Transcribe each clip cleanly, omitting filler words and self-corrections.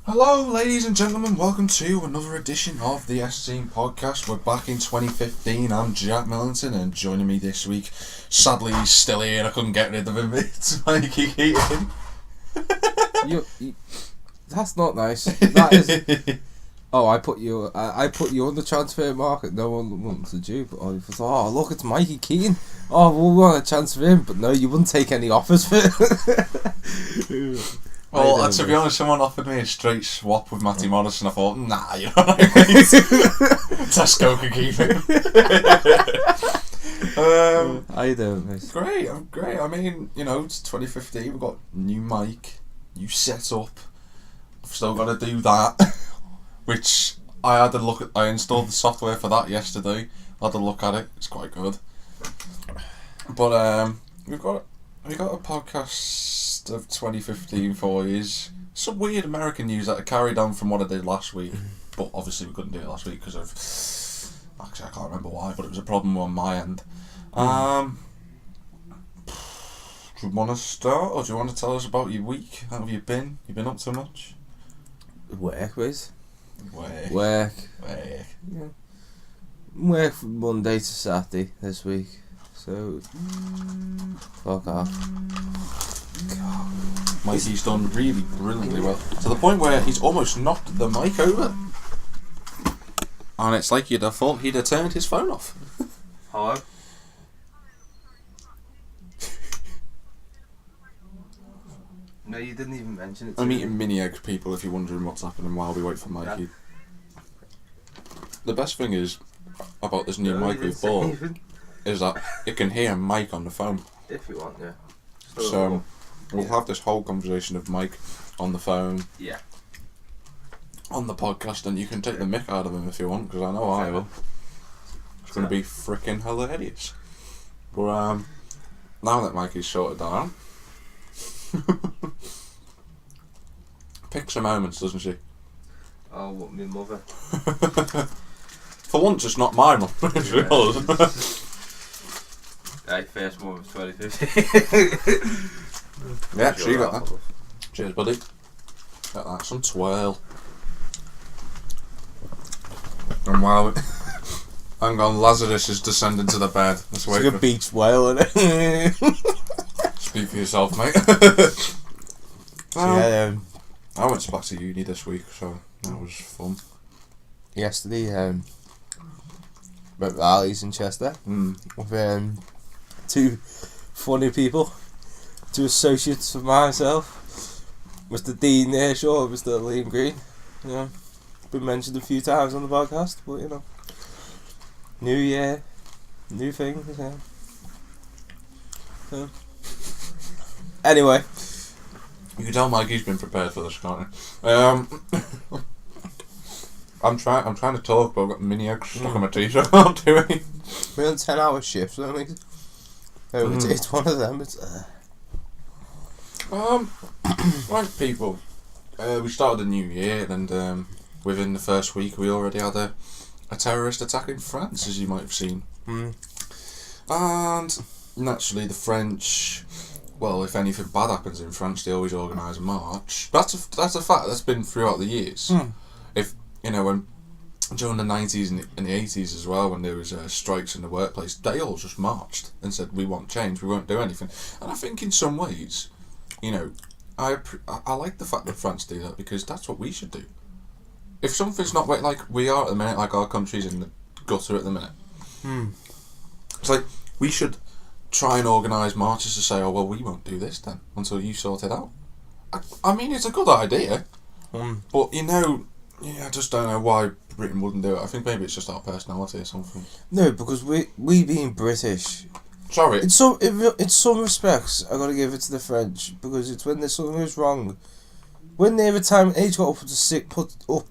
Hello, ladies and gentlemen. Welcome to another edition of the S-Team podcast. We're back in 2015. I'm Jack Millington, and joining me this week, sadly, he's still here. I couldn't get rid of him. It's Mikey Keating. That's not nice. That is. Oh, I put you on the transfer market. No one wanted you, but I thought, oh look, it's Mikey Keating. Oh, we want a chance for him, but no, you wouldn't take any offers for it. Well, to be honest, someone offered me a straight swap with Matty Morris, and I thought, nah, you know what I mean? Tesco can keep him. How you doing, mate? Great, I'm great. I mean, you know, it's 2015. We've got new mic, new setup. I've still got to do that, which I had a look at. I installed the software for that yesterday. I had a look at it. It's quite good. But we got a podcast of 2015 for you. Some weird American news that I carried on from what I did last week, but obviously we couldn't do it last week because of, actually I can't remember why, but it was a problem on my end. Do you want to start, or do you want to tell us about your week? How have you been? You been up to much? Work, mate. Work. Yeah. Work from Monday to Saturday this week. So, fuck off. God. Mikey's done really brilliantly well, to the point where he's almost knocked the mic over. And it's like you'd have thought he'd have turned his phone off. Hello? No, you didn't even mention it. I'm eating mini egg, people, if you're wondering what's happening while we wait for Mikey. Yeah. The best thing is about this new mic we've bought is that you can hear Mike on the phone. If you want, yeah. So we'll have this whole conversation of Mike on the phone. Yeah. On the podcast, and you can take the mick out of him if you want, because I know I will. It's going to be freaking hilarious. But now that Mikey's sorted down, picks her moments, doesn't she? Oh, what, my mother? For once, it's not my mum. It's yours. Hey, first one of 2015. Yeah, she got that. Cheers, buddy. Got that. Some twirl. And while hang on, Lazarus is descending to the bed. Let's wait. It's like a beach whale, isn't it? Speak for yourself, mate. Yeah, I went back to uni this week, so that was fun. Yesterday, went to Ali's in Chester with two funny people, two associates of myself, Mr. Dean there, sure, Mr. Liam Green. You know, been mentioned a few times on the podcast, but you know, new year, new things. Yeah. So, anyway, you can tell Mikey's been prepared for this, can't you? I'm trying to talk, but I've got mini eggs stuck in my teeth, so I can't do it. We're on 10-hour shifts, so it's one of them. It's right, people. We started a new year, and within the first week, we already had a terrorist attack in France, as you might have seen. And naturally, the French. Well, if anything bad happens in France, they always organise a march. That's a fact that's been throughout the years. If you know, when during the 90s and the 80s as well, when there was strikes in the workplace, they all just marched and said, we want change, we won't do anything. And I think in some ways, you know, I like the fact that France do that, because that's what we should do. If something's not like we are at the minute, like our country's in the gutter at the minute, it's like we should try and organise marches to say, oh well, we won't do this then until you sort it out. I mean, it's a good idea, but you know, I just don't know why Britain wouldn't do it. I think maybe it's just our personality or something. No, because we being British. Sorry. In some respects, I gotta give it to the French, because it's when there's something goes wrong. When their retirement age got up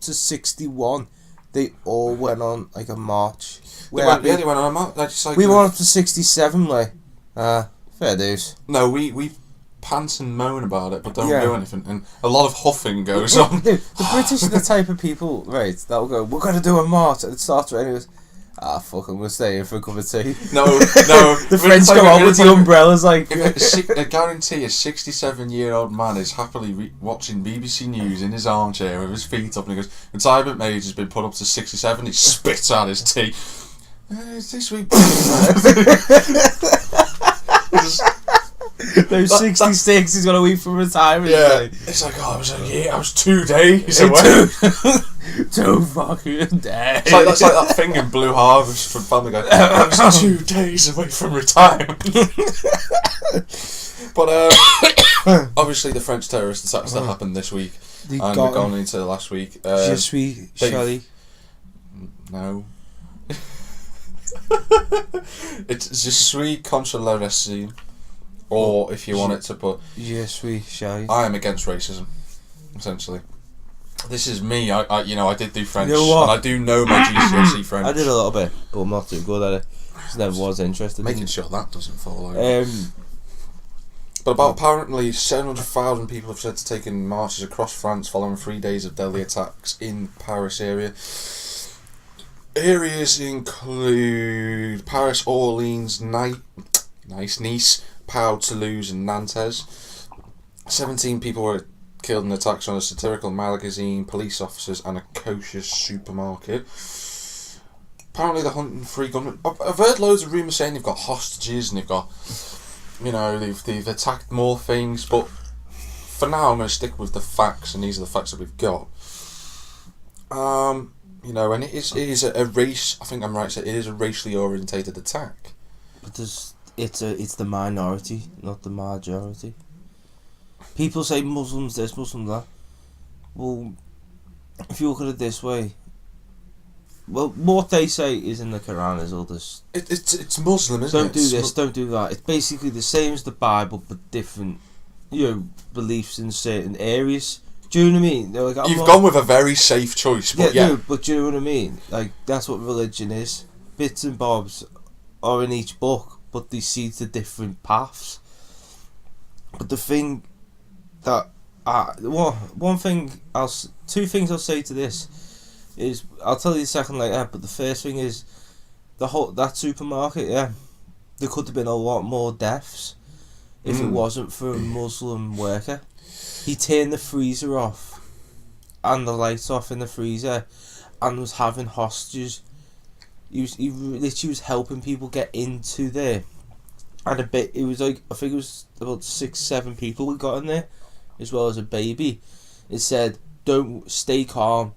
to 61, they all went on like a march. They went on a march. Like we went up to 67, like fair dues. No, we pants and moan about it, but don't do anything, and a lot of huffing goes on. The British are the type of people, right, that will go, we're going to do a march, and it starts raining, Fuck, I'm gonna stay here for a cup of tea. No. The French go on with the umbrellas like... I guarantee a 67-year-old man is happily watching BBC News in his armchair with his feet up and he goes, retirement age has been put up to 67, he spits out his tea. This week... Those 66, he's got a week from retirement. Yeah. It's like, I was 2 days away. 2 fucking days. That's like that thing in Blue Harvest from Family Guy. I was 2 days away from retirement. But obviously the French terrorist attacks that happened this week and we've gone into last week. Je suis Charlie. No. It's Je suis contre le racisme. Or if you want it to put... Je suis Charlie. I am against racism, essentially. This is me. I did do French, you know what? and I do know my GCSE French. I did a little bit, but I'm not too good at it. Just never was interested. Making sure that doesn't fall over. But apparently 700,000 people have said to taking marches across France following 3 days of deadly attacks in Paris area. Areas include Paris, Orleans, Nice, Pau, Toulouse, and Nantes. 17 people were killed in attacks on a satirical magazine, police officers, and a kosher supermarket. Apparently they're hunting 3 gunmen. I've heard loads of rumours saying they've got hostages and they've got, they've attacked more things, but for now I'm going to stick with the facts, and these are the facts that we've got. And it is a race, I think I'm right to say, it is a racially orientated attack. But it's the minority, not the majority. People say Muslims this, Muslims that. Well, if you look at it this way, well, what they say is in the Quran is all this. It's Muslim, isn't it? Don't do this, don't do that. It's basically the same as the Bible, but different, beliefs in certain areas. Do you know what I mean? Like, You've gone with a very safe choice, but yeah. No, but do you know what I mean? Like, that's what religion is. Bits and bobs are in each book, but they see the different paths. But the thing that two things I'll say to this is, I'll tell you the second later, but the first thing is that supermarket, there could have been a lot more deaths if it wasn't for a Muslim worker. He turned the freezer off and the lights off in the freezer and was having hostages. He literally was helping people get into there. And it was like, I think it was about 6-7 people we got in there, as well as a baby. It said, don't stay calm,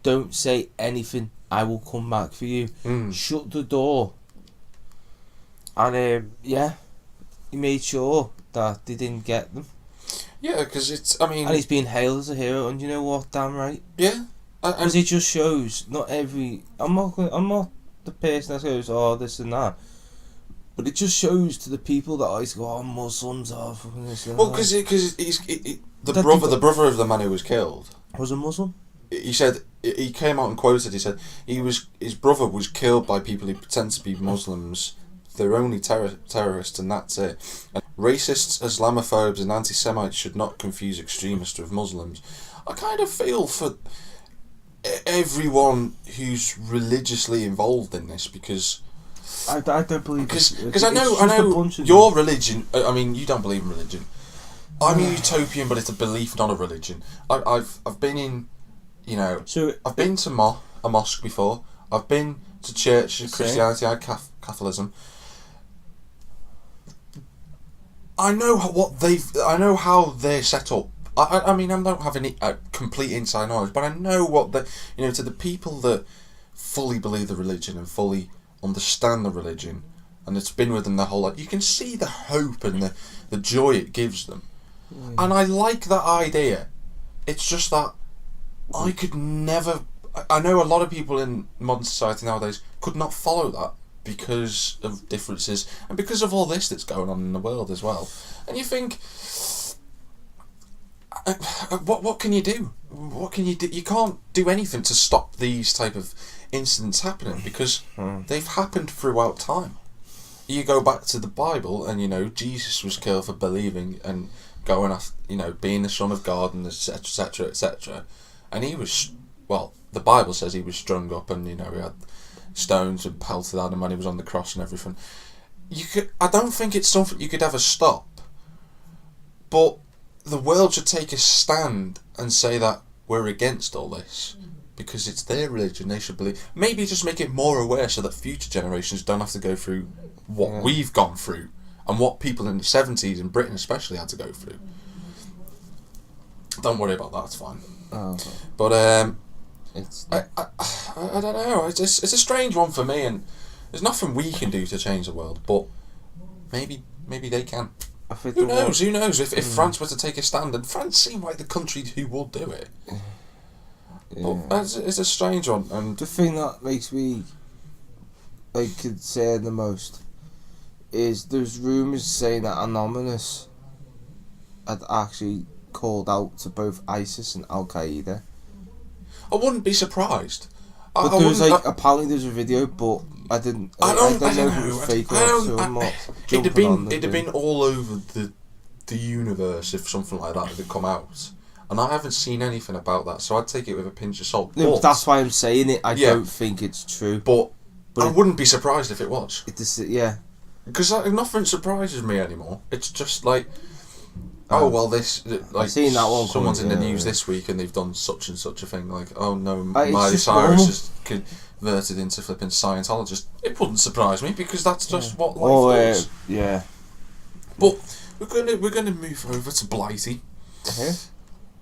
don't say anything, I will come back for you. Shut the door. And he made sure that they didn't get them. Yeah, because and he's being hailed as a hero, and you know what, damn right. Yeah. Because it just shows, not every... I'm not the person that goes, oh, this and that. But it just shows to the people that always go, oh, Muslims are fucking this and that. Well, because the brother of the man who was killed was a Muslim. He said, he came out and quoted, he said his brother was killed by people who pretend to be Muslims. They're only terrorists, and that's it. And racists, Islamophobes, and anti-Semites should not confuse extremists with Muslims. I kind of feel for everyone who's religiously involved in this, because I don't believe because I know your religion. I mean, you don't believe in religion. I'm a utopian, but it's a belief, not a religion. I've been in, I've been to a mosque before. I've been to church, Christianity, Catholicism. I know how they're set up. I mean, I don't have any complete inside knowledge, but I know what to the people that fully believe the religion and fully understand the religion, and it's been with them their whole life. You can see the hope and the joy it gives them, and I like that idea. It's just that I could never. I know a lot of people in modern society nowadays could not follow that because of differences and because of all this that's going on in the world as well. And you think, what can you do? What can you do? You can't do anything to stop these type of incidents happening because they've happened throughout time. You go back to the Bible, and Jesus was killed for believing and going off, being the Son of God, and etc., etc., etc. And he was, well, the Bible says he was strung up, and he had stones and pelted at him when he was on the cross and everything. I don't think it's something you could ever stop. But the world should take a stand and say that we're against all this. Because it's their religion, they should believe. Maybe just make it more aware so that future generations don't have to go through what we've gone through and what people in the 70s in Britain especially had to go through. Don't worry about that, it's fine. Oh, okay. But I don't know. It's a strange one for me, and there's nothing we can do to change the world. But maybe they can. Who knows? Who knows? If France were to take a stand, and France seemed like the country who would do it. Yeah. But it's a strange one, and the thing that makes me concerned the most is there's rumours saying that Anonymous had actually called out to both ISIS and Al Qaeda. I wouldn't be surprised. But there was apparently there's a video, but I don't know if it was fake or not. It'd have been all over the universe if something like that had come out. And I haven't seen anything about that, so I'd take it with a pinch of salt. No, but that's why I'm saying it. I don't think it's true. But I wouldn't be surprised if it was. Because nothing surprises me anymore. It's just like, this... I've seen that one. Someone's in the news this week and they've done such and such a thing. Like, oh no, Miley Cyrus is converted into flipping Scientologist. It wouldn't surprise me because that's just what life does. Yeah. But we're gonna move over to Blighty.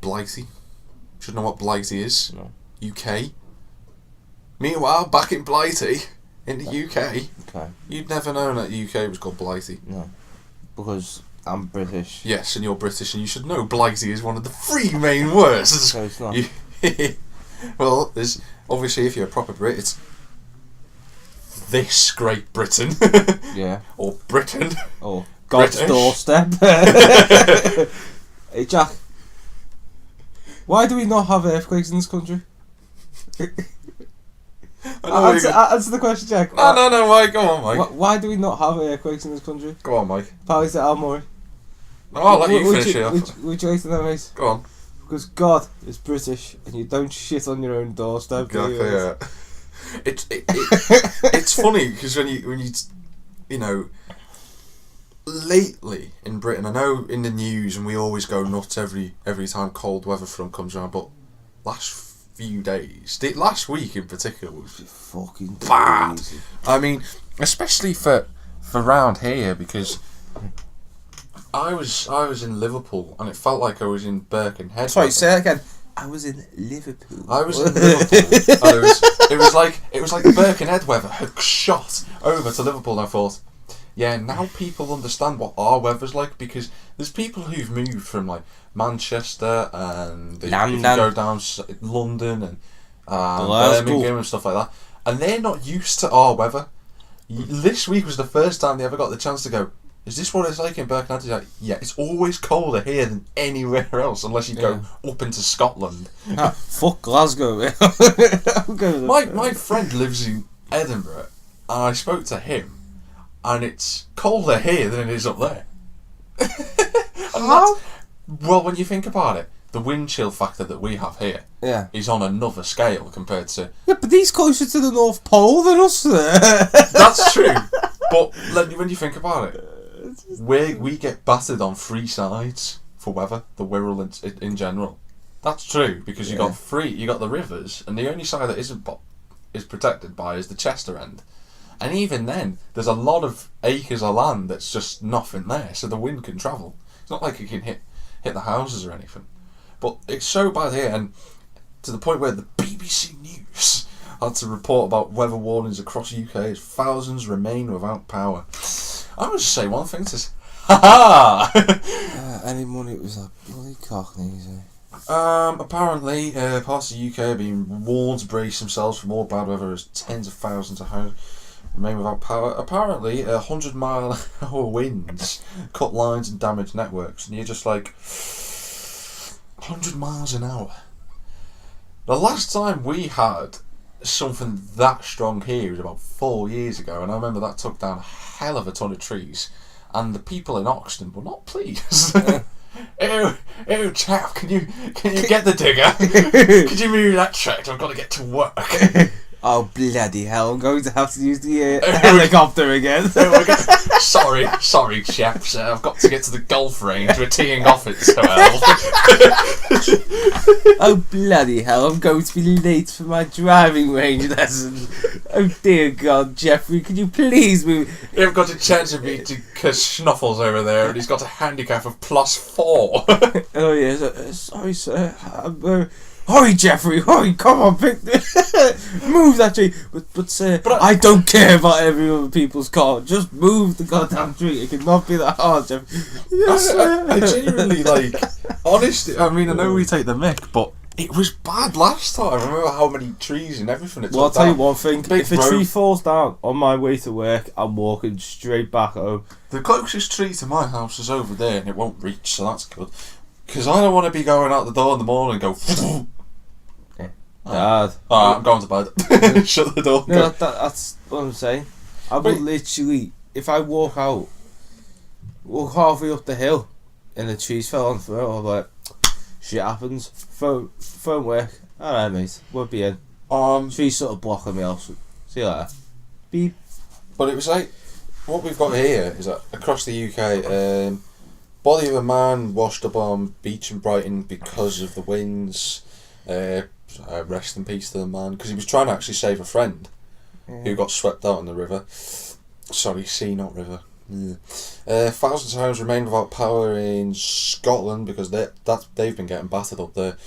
Blighty. Should know what Blighty is. No. UK. Meanwhile, back in Blighty, in the UK, you'd never known that the UK was called Blighty. No. Because I'm British. Yes, and you're British, and you should know Blighty is one of the 3 main words. No, it's not. Well, there's obviously, if you're a proper Brit, it's this Great Britain. Yeah. Or Britain. Or God's doorstep. Hey, Jack. Why do we not have earthquakes in this country? Answer the question, Jack. No, Mike. Go on, Mike. Why do we not have earthquakes in this country? Go on, Mike. Pally Al Murray. No, I'll let you finish it off. Would you like to know, mate? Go on. Because God is British, and you don't shit on your own doorstep. Exactly, yeah. It's funny because when you know, lately in Britain, I know in the news, and we always go nuts every time cold weather front comes around, but last few days, last week in particular, was fucking bad. Crazy. I mean, especially for round here, because I was in Liverpool and it felt like I was in Birkenhead. Sorry, say that again. I was in Liverpool. I was in Liverpool. And it was like Birkenhead weather had shot over to Liverpool, and I thought, yeah, now people understand what our weather's like, because there's people who've moved from like Manchester and they go down London and Birmingham and stuff like that, and they're not used to our weather. This week was the first time they ever got the chance to go, is this what it's like in Birkenhead? He's like, yeah, it's always colder here than anywhere else unless you go up into Scotland. Fuck Glasgow. My friend lives in Edinburgh, and I spoke to him, and it's colder here than it is up there. How? Well, when you think about it, the wind chill factor that we have here is on another scale compared to... Yeah, but he's closer to the North Pole than us. That's true. But when you think about it, we get battered on 3 sides for weather, the Wirral in general. That's true, because you got the rivers, and the only side that is protected by is the Chester end. And even then, there's a lot of acres of land that's just nothing there, so the wind can travel. It's not like it can hit the houses or anything. But it's so bad here, and to the point where the BBC News had to report about weather warnings across the UK as thousands remain without power. I would just say one thing, to ha-ha! Any money, it was like bloody cockneys. Apparently, parts of the UK are being warned to brace themselves for more bad weather as tens of thousands of homes remain without power. Apparently, 100-mile-an-hour winds cut lines and damage networks, and you're just like, 100 miles an hour. The last time we had something that strong here was about 4 years ago, and I remember that took down a hell of a ton of trees, and the people in Oxton were not pleased. Ew, chap, can you get the digger? Could you move that tractor? I've got to get to work. Oh, bloody hell, I'm going to have to use the helicopter again. Sorry, chaps. I've got to get to the golf range. We're teeing off at 12. Oh, bloody hell, I'm going to be late for my driving range lesson. Oh, dear God, Jeffrey, could you please move? You've got a chance of meeting Schnuffles over there, and he's got a handicap of +4. Oh, yes, sorry, sir. Hurry, Jeffrey, hurry, come on, move that tree. But sir, I don't care about every other people's car. Just move the goddamn tree. It cannot be that hard, Jeffrey. Yes, sir. I genuinely, honestly, I mean, I know we take the mick, but it was bad last time. I remember how many trees and everything it took. Well, I'll tell you one thing. Big if a tree falls down on my way to work, I'm walking straight back home. The closest tree to my house is over there, and it won't reach, so that's good. Because I don't want to be going out the door in the morning and go... Dad. Alright, I'm going to bed. Shut the door. No, that's what I'm saying. I would literally, if I walk halfway up the hill and the trees fell on through, I'm like, shit happens. Phone work. Alright, mate, we'll be in. Trees sort of blocking me off. See you later. Beep. But it was what we've got here is that across the UK, body of a man washed up on beach in Brighton because of the winds. Rest in peace to the man, because he was trying to actually save a friend who got swept out in the river. Sorry, sea, not river. Thousands of homes remain without power in Scotland because they've been getting battered up there,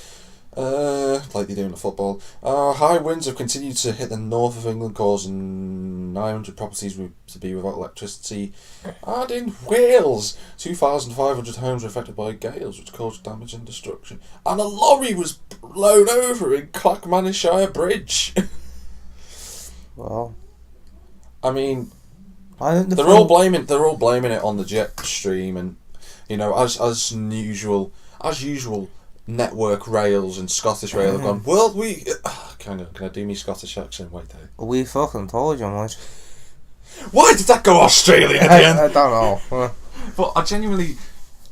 like they do in the football. High winds have continued to hit the north of England, causing 900 properties to be without electricity. And in Wales, 2,500 homes were affected by gales, which caused damage and destruction. And a lorry was blown over in Clackmannanshire Bridge. Well, I mean, they're all blaming it on the jet stream, and as usual, Network Rails and Scottish Rail have gone, well, can I do me Scottish accent? Wait there. We fucking told you, mate. Why did that go Australia at the end? I don't know. But I genuinely,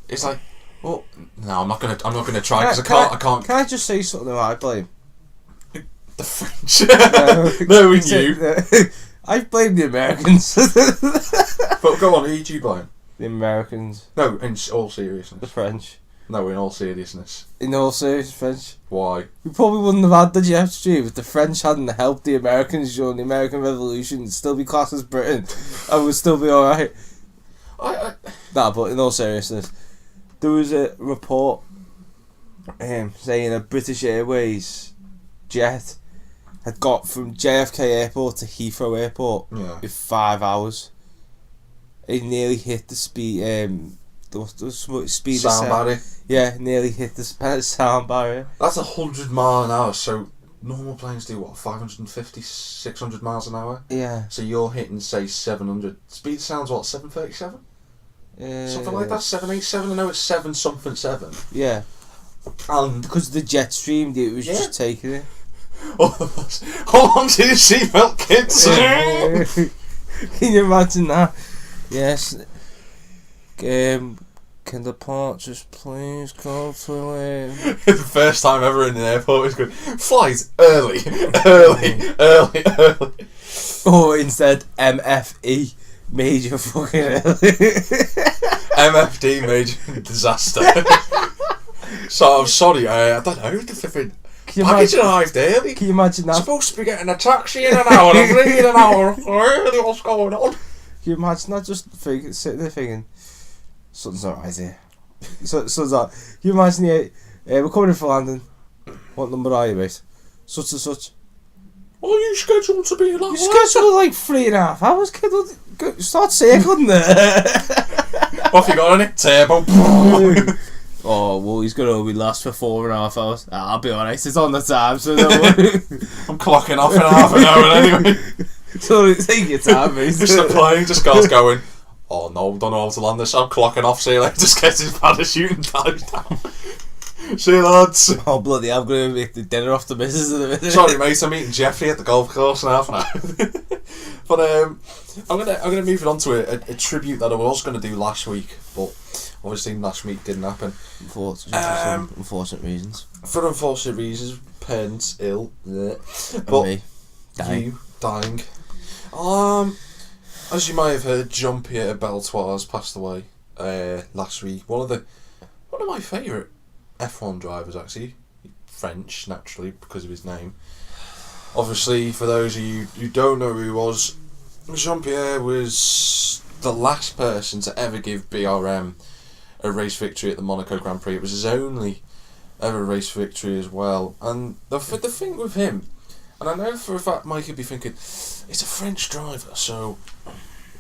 it's like, well, no, I'm not gonna try because I can't. Can I just say something that I blame? The French. No, we knew. I blame the Americans. But go on, who do you blame? The Americans. No, in all seriousness. The French. No, in all seriousness. In all seriousness, French. Why? We probably wouldn't have had the jet stream if the French hadn't helped the Americans during the American Revolution and still be classed as Britain and would still be alright. Nah, but in all seriousness, there was a report saying a British Airways jet had got from JFK Airport to Heathrow Airport in 5 hours. It nearly hit the speed. The speed sound barrier. Yeah, nearly hit the sound barrier. That's 100 miles an hour. So normal planes do what, 550, 600 miles an hour. Yeah. So you're hitting, say, 700. Speed sounds what, 737? Something like that. 787. I know it's 7-something-7. Yeah. And because the jet streamed, it was just taking it. Hold on to your seatbelt, kids. Can you imagine that? Yes. Can the porters please go to The first time ever in an airport was good. Flight early. Or instead MFE, major fucking early. MFD, major disaster. So I'm sorry, I don't know, the flipping package arrived early. Can you imagine that? Supposed to be getting a taxi in an hour, I'm leaving an hour early, what's going on? Can you imagine that, just sitting there thinking, something's not right here. Something's not. Can you imagine, we're coming in for landing. What number are you, mate? Such and such. Well, you scheduled to be in that. You scheduled like 3.5 hours, kid. Start circling there. What have you got on it? Turbo. Oh, well, he's going to last for 4.5 hours. I'll be alright, it's on the time, so don't worry. I'm clocking off in half an hour anyway. So take your time, mate. Just the plane, just guys going, oh no, don't know how to land this, I'm clocking off, see you later, just gets his parachute and dives down. See you lads. Oh bloody, I'm going to make the dinner off the missus in a minute. Sorry mate, I'm meeting Jeffrey at the golf course in half an hour. But I'm gonna move it on to a tribute that I was going to do last week, but obviously last week didn't happen. Unfortunate reasons. For unfortunate reasons, parents ill. But me. Dying. Dying. As you might have heard, Jean-Pierre Beltoise passed away last week. One of my favourite F1 drivers, actually. French, naturally, because of his name. Obviously, for those of you who don't know who he was, Jean-Pierre was the last person to ever give BRM a race victory at the Monaco Grand Prix. It was his only ever race victory as well. And the thing with him, and I know for a fact Mike could be thinking, it's a French driver, so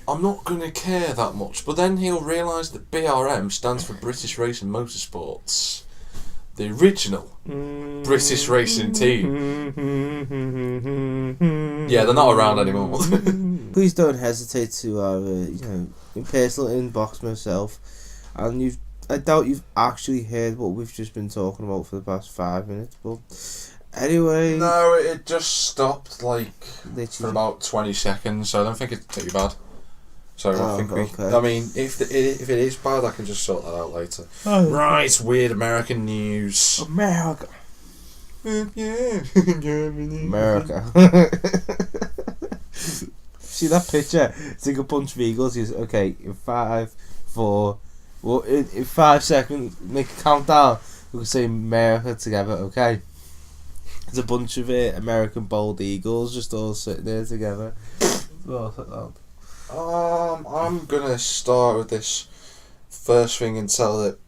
I'm not going to care that much. But then he'll realise that BRM stands for British Racing Motorsports. The original British racing team. Yeah, they're not around anymore. Please don't hesitate to personal inbox myself. And I doubt you've actually heard what we've just been talking about for the past 5 minutes. But anyway, no, it just stopped literally for about 20 seconds. So I don't think it's too bad. So I think okay. I mean, if it is bad, I can just sort that out later. Oh. Right, weird American news. America. Yeah, America. See that picture? It's like a bunch of eagles. He's okay. In 5, 4. Well, in 5 seconds, make a countdown. We can say America together. Okay. It's a bunch of American bald eagles just all sitting there together. I'm gonna start with this first thing and tell that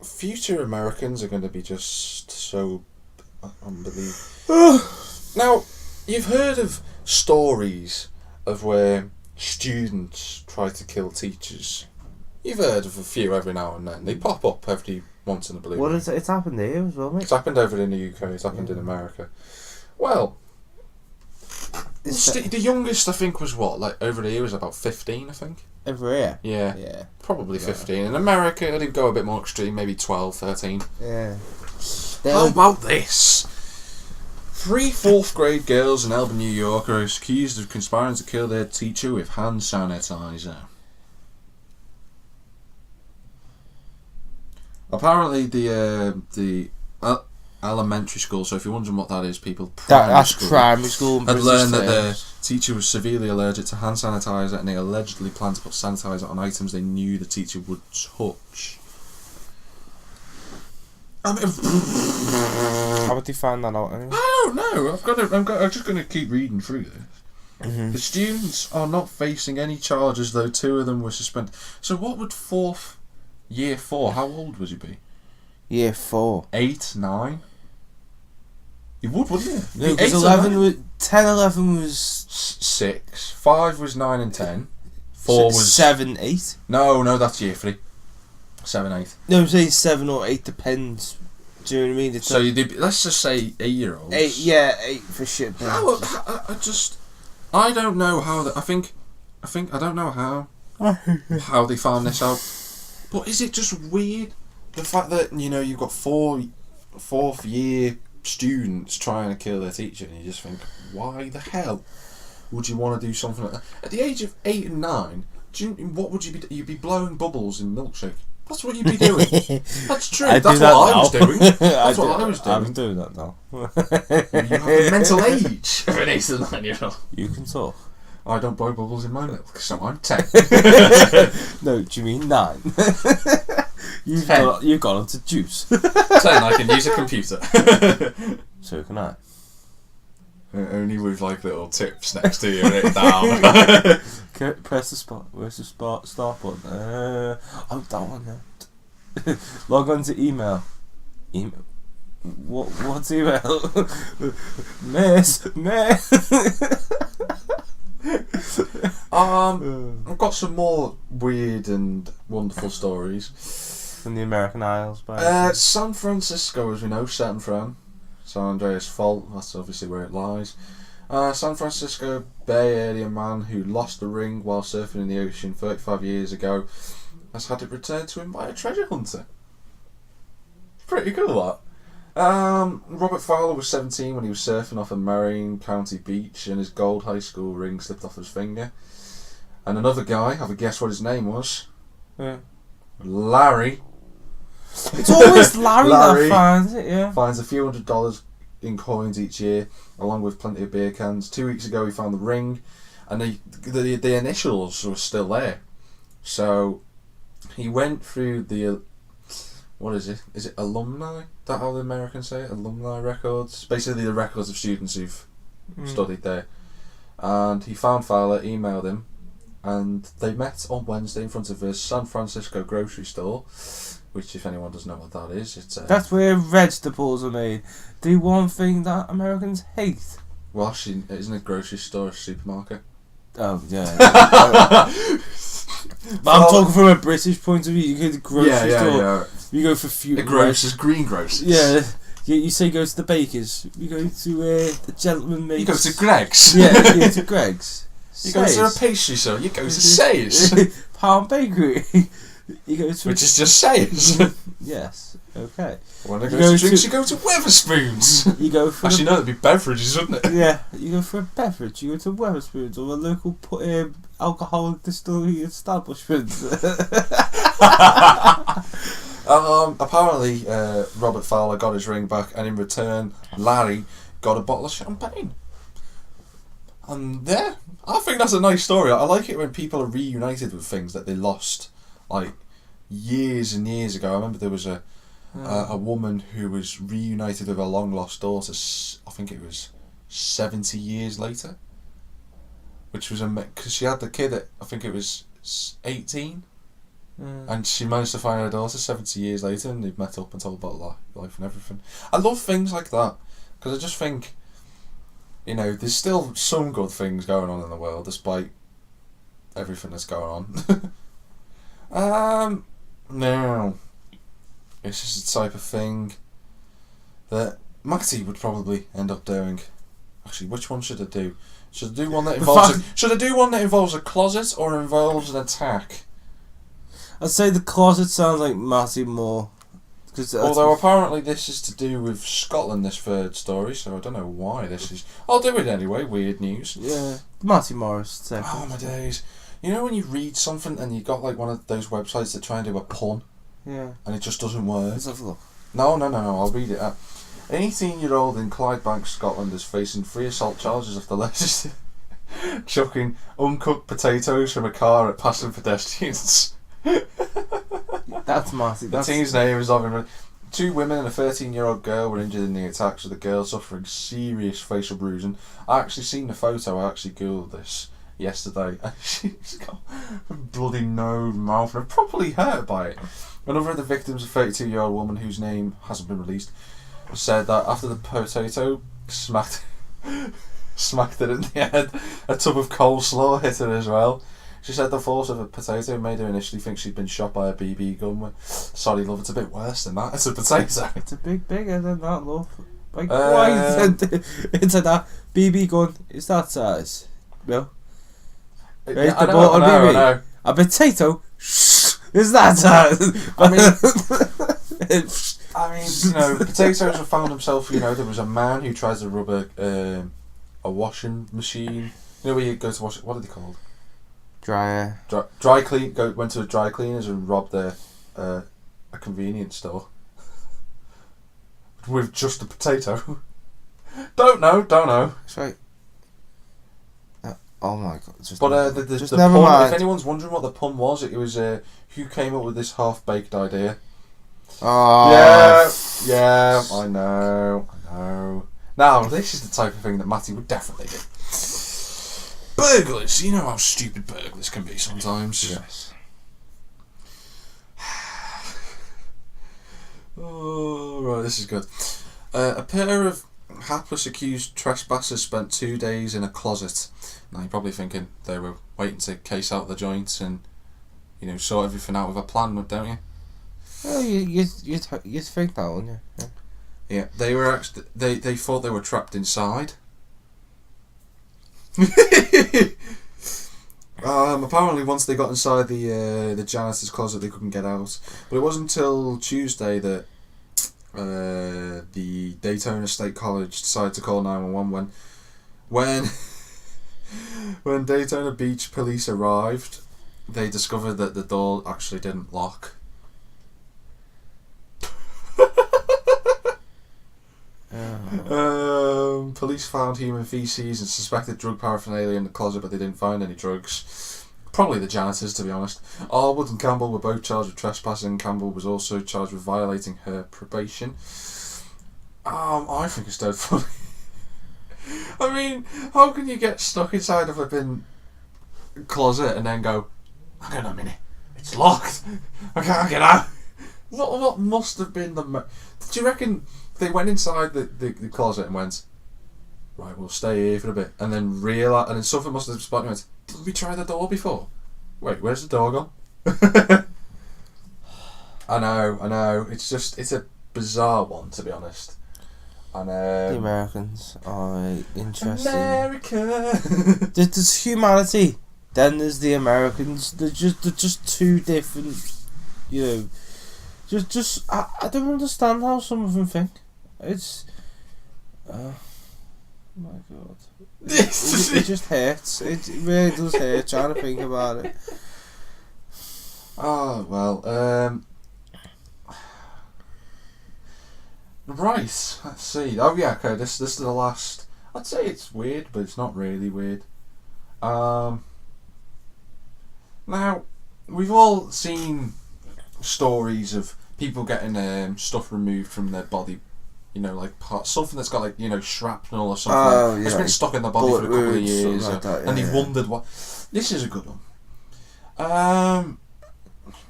future Americans are gonna be just so unbelievable. Now, you've heard of stories of where students try to kill teachers. You've heard of a few every now and then. They pop up every once in a blue moon. What is it? It's happened here as well, mate. It's happened over in the UK. It's happened in America. Well, the youngest I think was over here was about 15, I think. Over here? Yeah. Probably 15. In America, it'd go a bit more extreme, maybe 12, 13. Yeah. How about this? 3 4th grade girls in Elba, New York are accused of conspiring to kill their teacher with hand sanitizer. Apparently the elementary school, so if you're wondering what that is, people, that's primary school. Had learned that their teacher was severely allergic to hand sanitizer, and they allegedly planned to put sanitizer on items they knew the teacher would touch. I mean, how would they find that out anyway? I don't know. I'm just going to keep reading through this. Mm-hmm. The students are not facing any charges, though 2 of them were suspended. So what would year 4, how old would you be? Year 4. 8, 9? You would, wouldn't you? No, because 10, 11 was 6. 5 was 9 and 10. 4 was 7, 8. No, that's year 3. 7, 8. No, I'm saying 7 or 8 depends. Do you know what I mean? It's so let's just say 8-year-olds. 8, yeah, 8 for shit. I don't know how. I think I don't know how they found this out. But is it just weird the fact that you've got 4th year students trying to kill their teacher, and you just think, why the hell would you want to do something like that at the age of 8 and 9? What would you be? You'd be blowing bubbles in milkshake. That's what you'd be doing. That's true. That's what I was doing. That's what I was doing. I'm doing that now. You have the mental age of an 8 and 9-year-old. You can talk. I don't blow bubbles in my milk, so I'm 10. No, do you mean 9? You've gone on to juice. 10, I can use a computer. So can I. Only with little tips next to you and it down. Press the spot. Where's the start button? That one there. Log on to email. What's email? Miss. I've got some more weird and wonderful stories from the American Isles. San Francisco, as we know, San Andreas Fault. That's obviously where it lies. San Francisco Bay Area man who lost a ring while surfing in the ocean 35 years ago has had it returned to him by a treasure hunter. Pretty cool, that. Robert Fowler was 17 when he was surfing off a Marion County beach, and his gold high school ring slipped off his finger. And another guy, have a guess what his name was? Yeah. Larry. It's always Larry that finds it, yeah. Finds a few $100 in coins each year, along with plenty of beer cans. 2 weeks ago, he found the ring, and the initials were still there. So he went through the, what is it? Is it alumni? Is that how the Americans say it? Alumni records? Basically the records of students who've studied there. And he found Fowler, emailed him, and they met on Wednesday in front of his San Francisco grocery store, which, if anyone doesn't know what that is, it's... That's where vegetables are made. The one thing that Americans hate. Well, actually, isn't a grocery store a supermarket? Oh, yeah. But I'm talking from a British point of view. You go to the grocery store. Yeah. You go for fruit. The grocers, green grocers. Yeah. You say go to the bakers. You go to the gentleman makes. You go to Greg's. Yeah, you go to Greg's. You go to a pastry store. You go to Sayers. Pound Bakery. You go to. Which is just Sayers. Yes. Okay. When I go to drinks, you go to Weatherspoons. You go for. Actually, no, that'd be beverages, wouldn't it? Yeah. You go for a beverage. You go to Weatherspoons or a local alcoholic distillery establishment. Apparently, Robert Fowler got his ring back, and in return, Larry got a bottle of champagne. And yeah, I think that's a nice story. I like it when people are reunited with things that they lost, like years and years ago. I remember there was a woman who was reunited with her long lost daughter. I think it was 70 years later, which was because she had the kid at, I think it was 18. And she managed to find her daughter 70 years later, and they've met up and told about life and everything. I love things like that, because I just think, there's still some good things going on in the world, despite everything that's going on. Now, this is the type of thing that Matty would probably end up doing. Actually, which one should I do? Should I do one that involves a closet, or involves an attack? I'd say the closet sounds like Matty more. Although apparently this is to do with Scotland, this third story, so I don't know why this is... I'll do it anyway, weird news. Yeah, Matty Morris. Second. Oh my days. You know when you read something and you got like one of those websites that try and do a pun? Yeah. And it just doesn't work? Let's have a look. No, I'll read it out. An 18-year-old in Clydebank, Scotland is facing 3 assault charges after allegedly chucking uncooked potatoes from a car at passing pedestrians. That's Matty. The teen's name is not. 2 women and a 13-year-old girl were injured in the attacks, with the girl suffering serious facial bruising. I actually seen the photo. I actually googled this yesterday, and she's got a bloody nose, mouth, and properly hurt by it. Another of the victims, a 32-year-old woman whose name hasn't been released, said that after the potato smacked it in the head, a tub of coleslaw hit her as well. She said the force of a potato made her initially think she'd been shot by a BB gun. Sorry, love, it's a bit worse than that. It's a potato. It's a bit bigger than that, love. Like, why into that BB gun? It's that size. No. Yeah, I know. A potato is that size. I mean, potatoes have found themselves. There was a man who tries to rub a washing machine. Where you go to wash it. What are they called? Dryer. Dry clean. Went to a dry cleaners and robbed a convenience store with just a potato. Don't know. That's right. Oh my god! The pun, mind. If anyone's wondering what the pun was, it was who came up with this half-baked idea. Oh. Yeah. I know. Now this is the type of thing that Matty would definitely do. Burglars. You know how stupid burglars can be sometimes. Yes. Oh, right, this is good. A pair of hapless accused trespassers spent 2 days in a closet. Now you're probably thinking they were waiting to case out the joints and, sort everything out with a plan, don't you? Oh, you think that, wouldn't you? Yeah, they were actually they thought they were trapped inside. Apparently, once they got inside the janitor's closet, they couldn't get out. But it wasn't until Tuesday that the Daytona State College decided to call 911 when Daytona Beach police arrived. They discovered that the door actually didn't lock. Police found human feces and suspected drug paraphernalia in the closet, but they didn't find any drugs. Probably the janitors, to be honest. Arwood and Campbell were both charged with trespassing. Campbell was also charged with violating her probation. I think it's dead funny. I mean, how can you get stuck inside of a bin closet and then go, hang on a minute, it's locked, I can't get out? What must have been the... Do you reckon they went inside the closet and went, right, we'll stay here for a bit, and then realised, and then something must have spotted and went, didn't we try the door before? Wait, where's the door gone? I know, it's a bizarre one, to be honest. And, the Americans are interesting. America! There's humanity, then there's the Americans. They're just two different, I don't understand how some of them think. It's, oh my god, it just hurts. It really does hurt trying to think about it. Oh well, right. Let's see. Oh yeah, okay. This is the last. I'd say it's weird, but it's not really weird. Now we've all seen stories of people getting stuff removed from their body, like parts, something that's got like shrapnel or something. Oh, It's yeah. been stuck in the body for a couple of years, like that, and yeah. you've wondered what. This is a good one.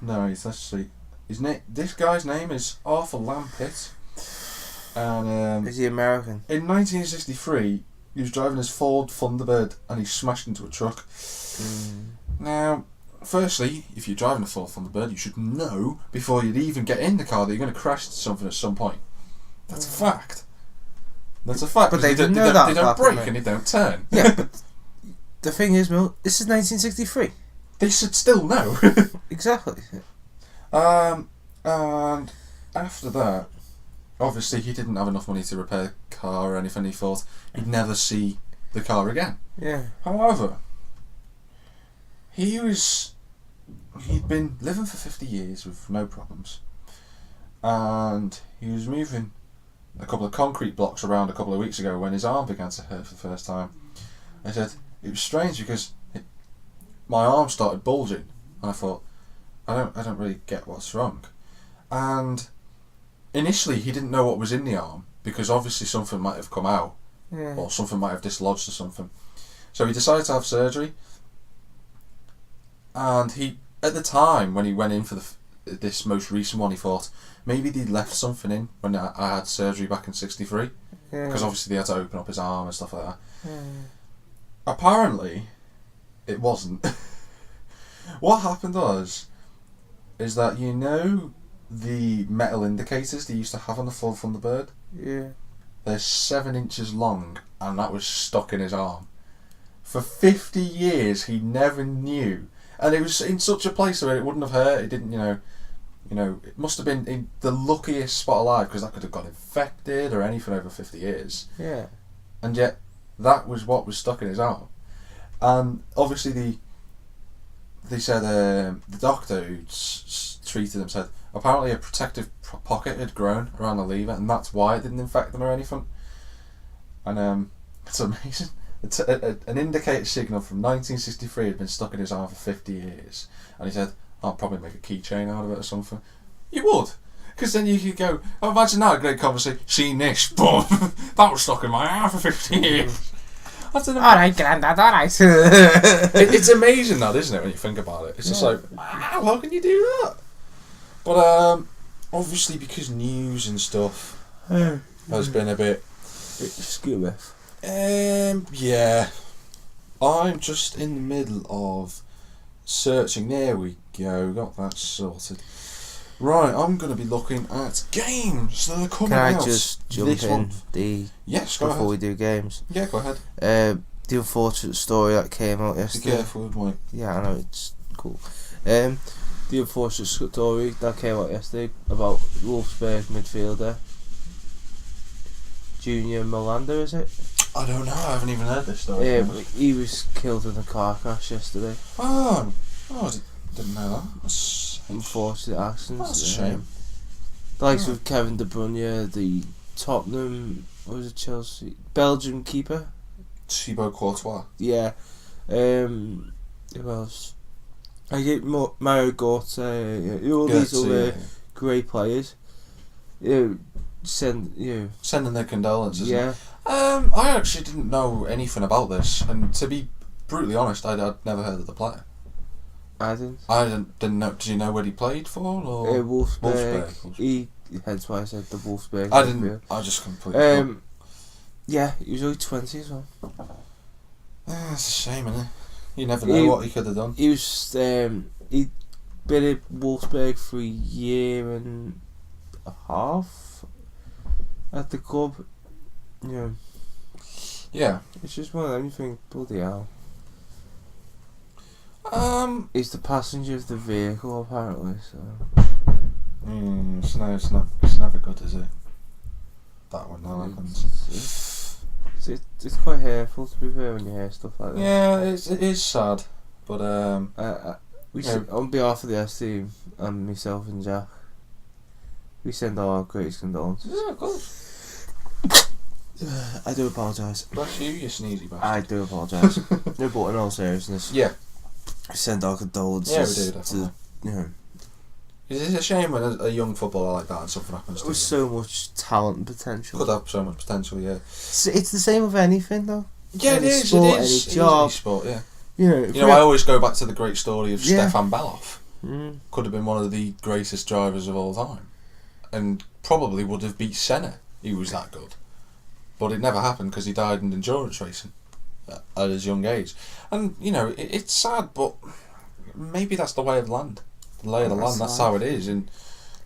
No, let's see. This guy's name is Arthur Lampitt, and Is he American? in 1963 he was driving his Ford Thunderbird and he smashed into a truck. Now, firstly, if you're driving a Ford Thunderbird, you should know before you'd even get in the car that you're going to crash into something at some point. That's a fact. That's a fact. But they don't didn't know that They don't back brake then. and they don't turn. Yeah, but the thing is, Mill, this is 1963. They should still know. Exactly. And after that, obviously he didn't have enough money to repair the car or anything. He thought he'd never see the car again. Yeah. However, he'd been living for 50 years with no problems, and he was moving a couple of concrete blocks around a couple of weeks ago when his arm began to hurt for the first time. I said it was strange because my arm started bulging, and I thought, I don't really get what's wrong. And initially he didn't know what was in the arm because obviously something might have come out, or something might have dislodged or something. So he decided to have surgery. And he, at the time when he went in for this most recent one, he thought maybe they'd left something in when I had surgery back in '63, because obviously they had to open up his arm and stuff like that. Apparently, it wasn't. What happened is that the metal indicators they used to have on the Ford Thunderbird? Yeah. They're 7 inches long, and that was stuck in his arm. For 50 years, he never knew. And it was in such a place where it wouldn't have hurt. It didn't, it must have been in the luckiest spot alive, because that could have got infected or anything over 50 years. Yeah. And yet, that was what was stuck in his arm. And obviously, they said the doctor who treated him said apparently a protective pocket had grown around the lever, and that's why it didn't infect them or anything. And it's amazing. An indicator signal from 1963 had been stuck in his arm for 50 years, and he said, I'll probably make a keychain out of it or something. You would, because then you could go, imagine that, a great conversation, seen this, boom, that was stuck in my arm for 50 years. Alright, Grandad, alright. It's amazing that, isn't it, when you think about it? It's just like, wow, how can you do that? But obviously because news and stuff has been a bit skew. Yeah, I'm just in the middle of searching. There we go, got that sorted. Right, I'm going to be looking at games that are coming out. Can I just jump in Yes, go before ahead. we do games? Yeah, go ahead. The unfortunate story that came out Be yesterday. careful with my... Yeah, I know, it's cool. The unfortunate story that came out yesterday about Wolfsburg midfielder Junior Melander, is it? I don't know, I haven't even heard this story. Yeah, he was killed in a car crash yesterday. Oh, I didn't know that. That's Unfortunate accident. That's a shame. The likes of Kevin De Bruyne, the Tottenham what was it, Chelsea? Belgian keeper. Thibaut Courtois. Yeah. Who else? I get Mario Götze. All these other great players. Sending their condolences. Yeah. I actually didn't know anything about this, and to be brutally honest, I'd never heard of the player. I didn't. Didn't know. Did you know where he played for? Or Wolfsburg. Hence why I said the Wolfsburg. I didn't. I just completely. Yeah, he was only 20 as well. It's a shame, isn't it? You never know what he could have done. He was. He'd been at Wolfsburg for a year and a half at the club. Yeah. Yeah. It's just one of them you think, bloody hell. He's the passenger of the vehicle apparently, so. It's never good, is it? That one that happens. It's quite hurtful, to be fair, when you hear stuff like that. Yeah, it is sad, but on behalf of the S team and myself and Jack, we send our greatest condolences. Yeah, of course. I do apologise. Bless you sneezy bastard. I do apologise. No, but in all seriousness, yeah, we send our condolences. Yeah, we do, definitely. To, It's a shame when a young footballer like that and something happens to him. With so much talent and potential. Could have so much potential, yeah. It's the same with anything, though. Yeah, any it is. Sport, it is. Any job. Any sport, yeah. You know, I always go back to the great story of Yeah. Stefan Beloff. Could have been one of the greatest drivers of all time, and probably would have beat Senna. He was that good, but it never happened because he died in endurance racing at his young age. And it's sad, but maybe that's the way of the land. The lay of the land. That's how it is, and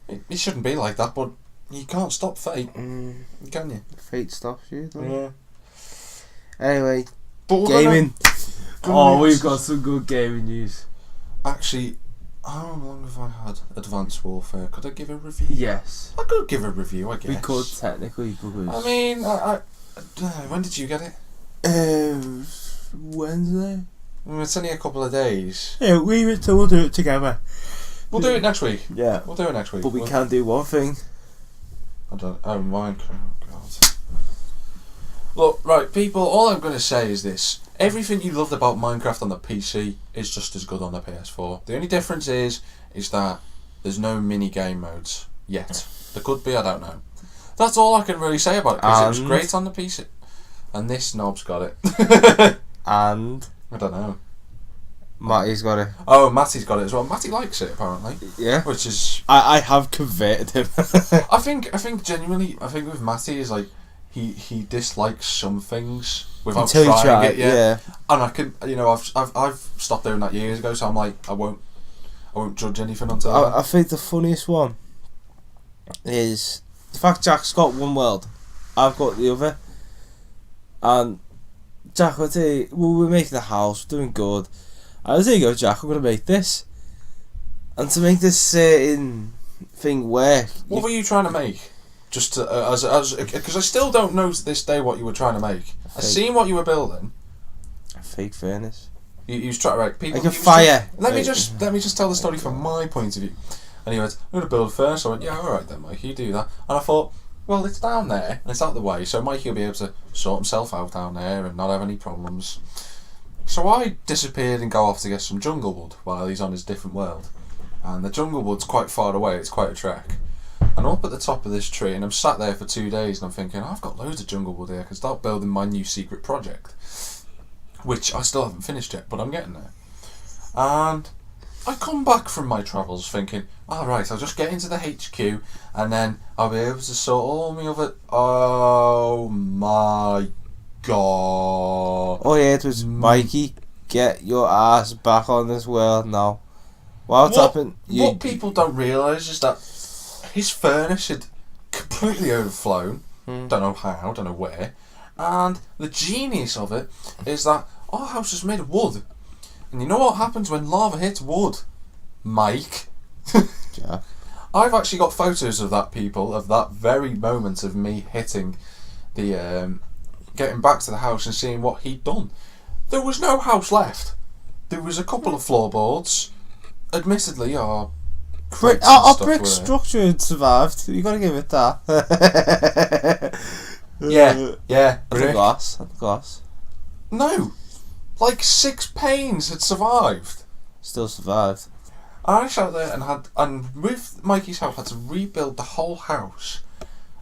it shouldn't be like that. But you can't stop fate, can you? Fate stops you, don't Yeah. it? Anyway, But gaming. We've got some good gaming news. Actually, how long have I had Advanced Warfare? Could I give a review? Yes. I could give a review, I guess. We could technically, because I mean, I don't know, when did you get it? Wednesday. It's only a couple of days. Yeah, we'll do it together. We'll do it next week. Yeah. We'll do it next week. But we can do one thing. I don't. Oh, Minecraft. Oh, God. Look, right, people. All I'm going to say is this: everything you loved about Minecraft on the PC is just as good on the PS4. The only difference is that there's no mini game modes yet. There could be. I don't know. That's all I can really say about it because it was great on the PC. And this knob's got it. And I don't know. Matty's got it. Oh, Matty's got it as well. Matty likes it apparently. Yeah. Which is. I have converted him. I think genuinely. I think with Matty is like he dislikes some things without Until you trying try it. Yeah. Yeah. And I can. I've stopped doing that years ago. So I'm like I won't judge anything until. I think the funniest one is the fact Jack's got one world, I've got the other, and Jack will say, well, we're making the house, we're doing good. I there you go, Jack, I'm going to make this. And to make this certain thing work... What were you trying to make? Just to, because I still don't know to this day what you were trying to make. I seen what you were building. A fake furnace. You was trying to like people. Like a fire. Let me just tell the story from my point of view. And he went, I'm going to build first. I went, yeah, alright then, Mike, you do that. And I thought, well, it's down there and it's out of the way, so Mikey will be able to sort himself out down there and not have any problems. So I disappeared and go off to get some jungle wood while he's on his different world. And the jungle wood's quite far away, it's quite a trek. And I'm up at the top of this tree and I'm sat there for 2 days and I'm thinking, I've got loads of jungle wood here, I can start building my new secret project. Which I still haven't finished yet, but I'm getting there. And I come back from my travels thinking, alright, I'll just get into the HQ and then I'll be able to sort all my other... Oh my god. Oh yeah, it was Mikey, get your ass back on this world now. What's happened? What people don't realise is that his furnace had completely overflown. Don't know how, don't know where. And the genius of it is that our house is made of wood. And you know what happens when lava hits wood? Mike. Yeah. I've actually got photos of that, people, of that very moment of me hitting the... getting back to the house and seeing what he'd done. There was no house left. There was a couple of floorboards. Admittedly, our brick structure had survived. You got to give it that. Yeah. At the glass. No. Like 6 panes had survived. Still survived. I sat there and with Mikey's help had to rebuild the whole house.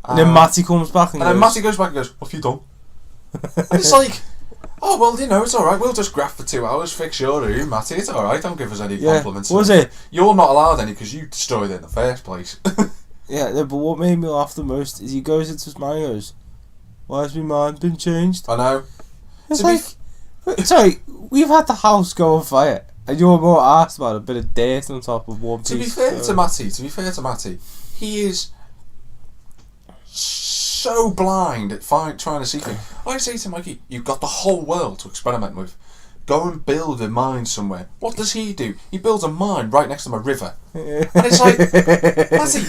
And then Matty comes back and goes... then Matty goes back and goes, what have you done? And it's like, oh, well, you know, it's alright, we'll just graft for 2 hours, fix your room, Matty, it's alright, don't give us any compliments. Was it? You're not allowed any because you destroyed it in the first place. Yeah, no, but what made me laugh the most is he goes into his mind and goes, why has my mind been changed? I know. It's like, sorry, we've had the house go on fire and you're more arsed about a bit of dirt on top of one piece. To be fair to Matty, he is so blind at trying to see things. I say to Mikey, you've got the whole world to experiment with. Go and build a mine somewhere. What does he do? He builds a mine right next to a river. And it's like, Matty,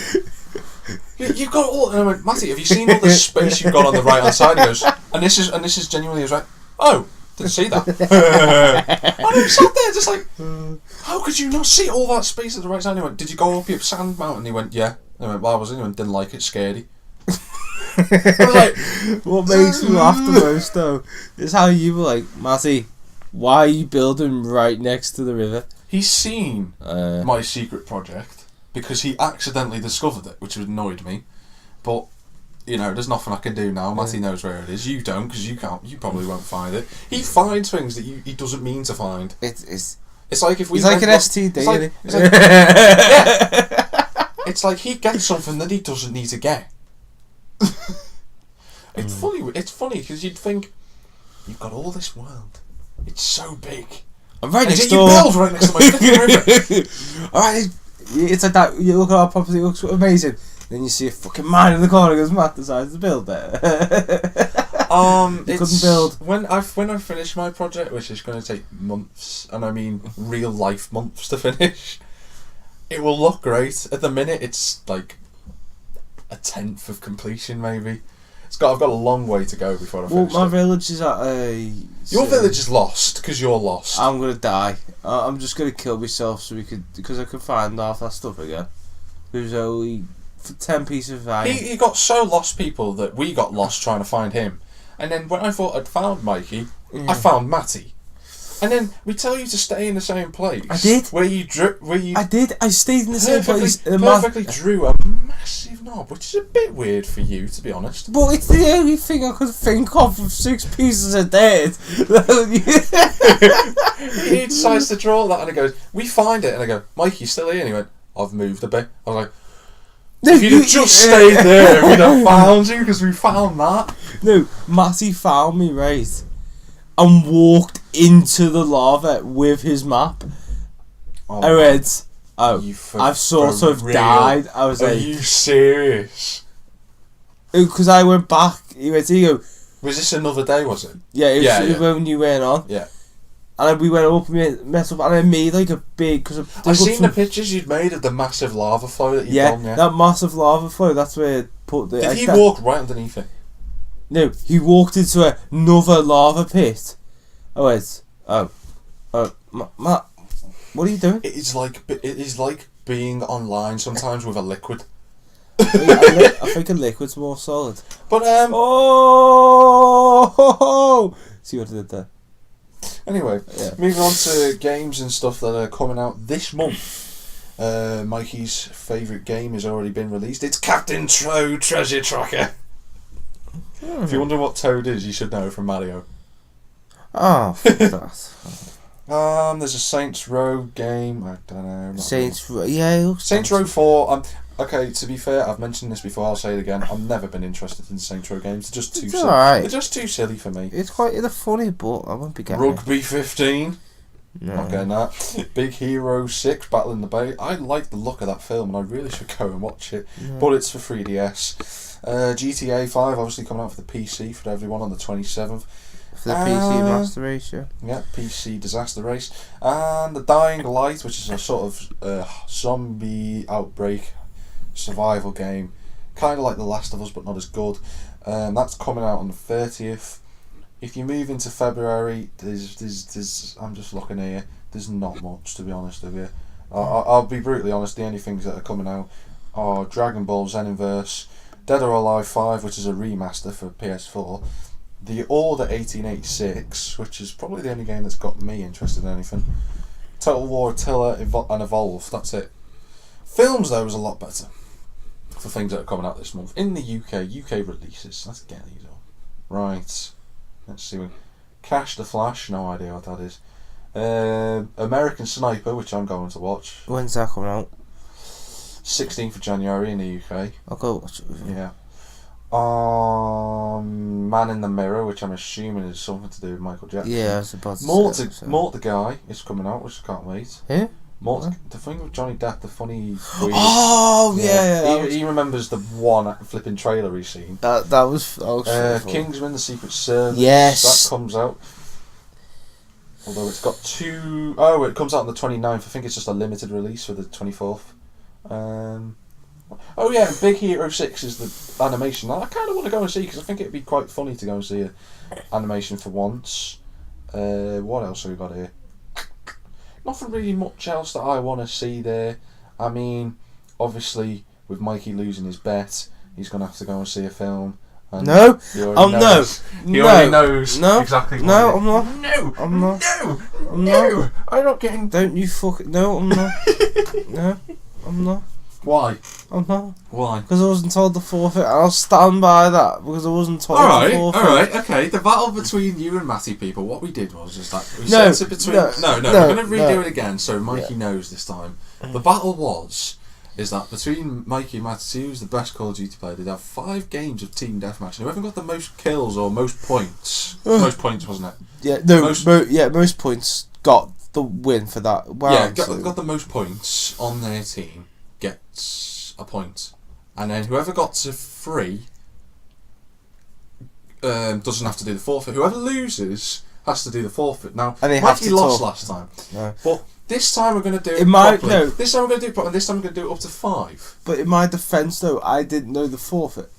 you've got all... And I went, Matty, have you seen all this space you've got on the right hand side? He goes, and this is genuinely... He was like, oh, didn't see that. And I sat there just like, how could you not see all that space at the right side? And he went, did you go up your sand mountain? He went, yeah. And I went, well, I was in. He went, didn't like it, scared you. I was like, what makes me laugh the most though is how you were like, Matty, why are you building right next to the river? He's seen my secret project because he accidentally discovered it, which annoyed me. But you know, there's nothing I can do now. Matty knows where it is. You don't, because you can't. You probably won't find it. He finds things that he doesn't mean to find. It's like if we. He's like an STD. It's like he gets something that he doesn't need to get. It's funny because you'd think you've got all this world. It's so big. I'm right next door. You build right next to my river. Alright, it's like that. You look at our property, it looks amazing. Then you see a fucking mine in the corner because Matt decides to build there. He couldn't build. When I finish my project, which is going to take months, and I mean real life months to finish, it will look great. At the minute, it's like a 10th of completion, maybe. I've got a long way to go before I finish. Well, my village is at a... Your village is lost because you're lost. I'm gonna die. I'm just gonna kill myself because I could find half that stuff again. There's only 10 pieces of iron. He got so lost, people, that we got lost trying to find him. And then when I thought I'd found Mikey, I found Matty. And then we tell you to stay in the same place. I did. I did. I stayed in the same place. Perfectly drew a massive knob, which is a bit weird for you, to be honest. Well, it's the only thing I could think of 6 pieces of dirt. He decides to draw that, and he goes, "We find it," and I go, "Mike, you still here?" And he went, "I've moved a bit." I was like, "If you'd just stayed there, we'd have found you because we found that." No, Matty found me right, and walked into the lava with his map. I went, I've sort of died. I was like, are you serious? Because I went back. He went, "Here you go." Was this another day, was it? Yeah, it was when you went on. Yeah. And then we went up and met up, and I made like a big... I've seen the pictures you'd made of the massive lava flow that you'd done, yeah. That massive lava flow, that's where I put the... Did he walk right underneath it? No, he walked into another lava pit. I went, Matt, what are you doing? It is like being online sometimes with a liquid. I think a liquid's more solid. But, see what I did there? Anyway, moving on to games and stuff that are coming out this month. Mikey's favourite game has already been released. It's Captain Toad Treasure Tracker. If you wonder what Toad is, you should know from Mario. Oh, that. There's a Saints Row game. I don't know. Saints Row, yeah. Saints Row 4. Okay, to be fair, I've mentioned this before. I'll say it again. I've never been interested in Saints Row games. They're just too silly. Right. They're just too silly for me. It's quite funny, but I won't be getting Rugby 15. No. Not getting that. Big Hero 6, Battle in the Bay. I like the look of that film, and I really should go and watch it. No. But it's for 3DS. GTA 5 obviously coming out for the PC for everyone on the 27th. For the PC Master Race, yeah. Yeah, PC Disaster Race. And The Dying Light, which is a sort of zombie outbreak survival game. Kind of like The Last of Us, but not as good. That's coming out on the 30th. If you move into February, there's I'm just looking here, there's not much, to be honest with you. I'll be brutally honest, the only things that are coming out are Dragon Ball Xenoverse, Dead or Alive 5, which is a remaster for PS4. The Order 1886, which is probably the only game that's got me interested in anything. Total War Attila and Evolve, that's it. Films, though, was a lot better for things that are coming out this month. In the UK releases. Let's get these up. Right. Let's see. Cash the Flash, no idea what that is. American Sniper, which I'm going to watch. When's that coming out? 16th of January in the UK. I'll go watch it with you. Yeah. Man in the Mirror, which I'm assuming is something to do with Michael Jackson. Yeah, I was about to Mort say the Guy is coming out, which I can't wait. Who? Mort, the thing with Johnny Depp, the funny. Weird, Oh yeah. He remembers the one flipping trailer he's seen. That was Kingsman: The Secret Service. Yes, that comes out. Although it's got two. Oh, it comes out on the 29th. I think it's just a limited release for the 24th. Oh yeah, Big Hero 6 is the animation. I kind of want to go and see because I think it'd be quite funny to go and see a animation for once. What else have we got here? Nothing really much else that I want to see there. I mean, obviously with Mikey losing his bet, he's gonna have to go and see a film. And no. He already knows exactly. No, I'm not. No, I'm not. No, I'm no. not. I'm not getting. Don't you fuck it. No, I'm not. No, I'm not. Why? I'm not. Why? Because I wasn't told the forfeit. I'll stand by that because I wasn't told the forfeit. Alright, okay. The battle between you and Matty, people, what we did was just that we No, set it between. no, We're going to redo it again so Mikey knows this time. The battle is that between Mikey and Matty, who's the best Call of Duty player, they'd have 5 games of team deathmatch. And whoever got the most kills or most points, most points, wasn't it? Yeah, no, most points got the win for that. Wow, yeah, got the most points on their team gets a point, and then whoever got to 3 doesn't have to do the forfeit. Whoever loses has to do the forfeit. Now, Mikey lost last time, but this time we're going to do it properly. This time we're going to do it properly. This time we're going to do it up to 5. But in my defence, though, I didn't know the forfeit.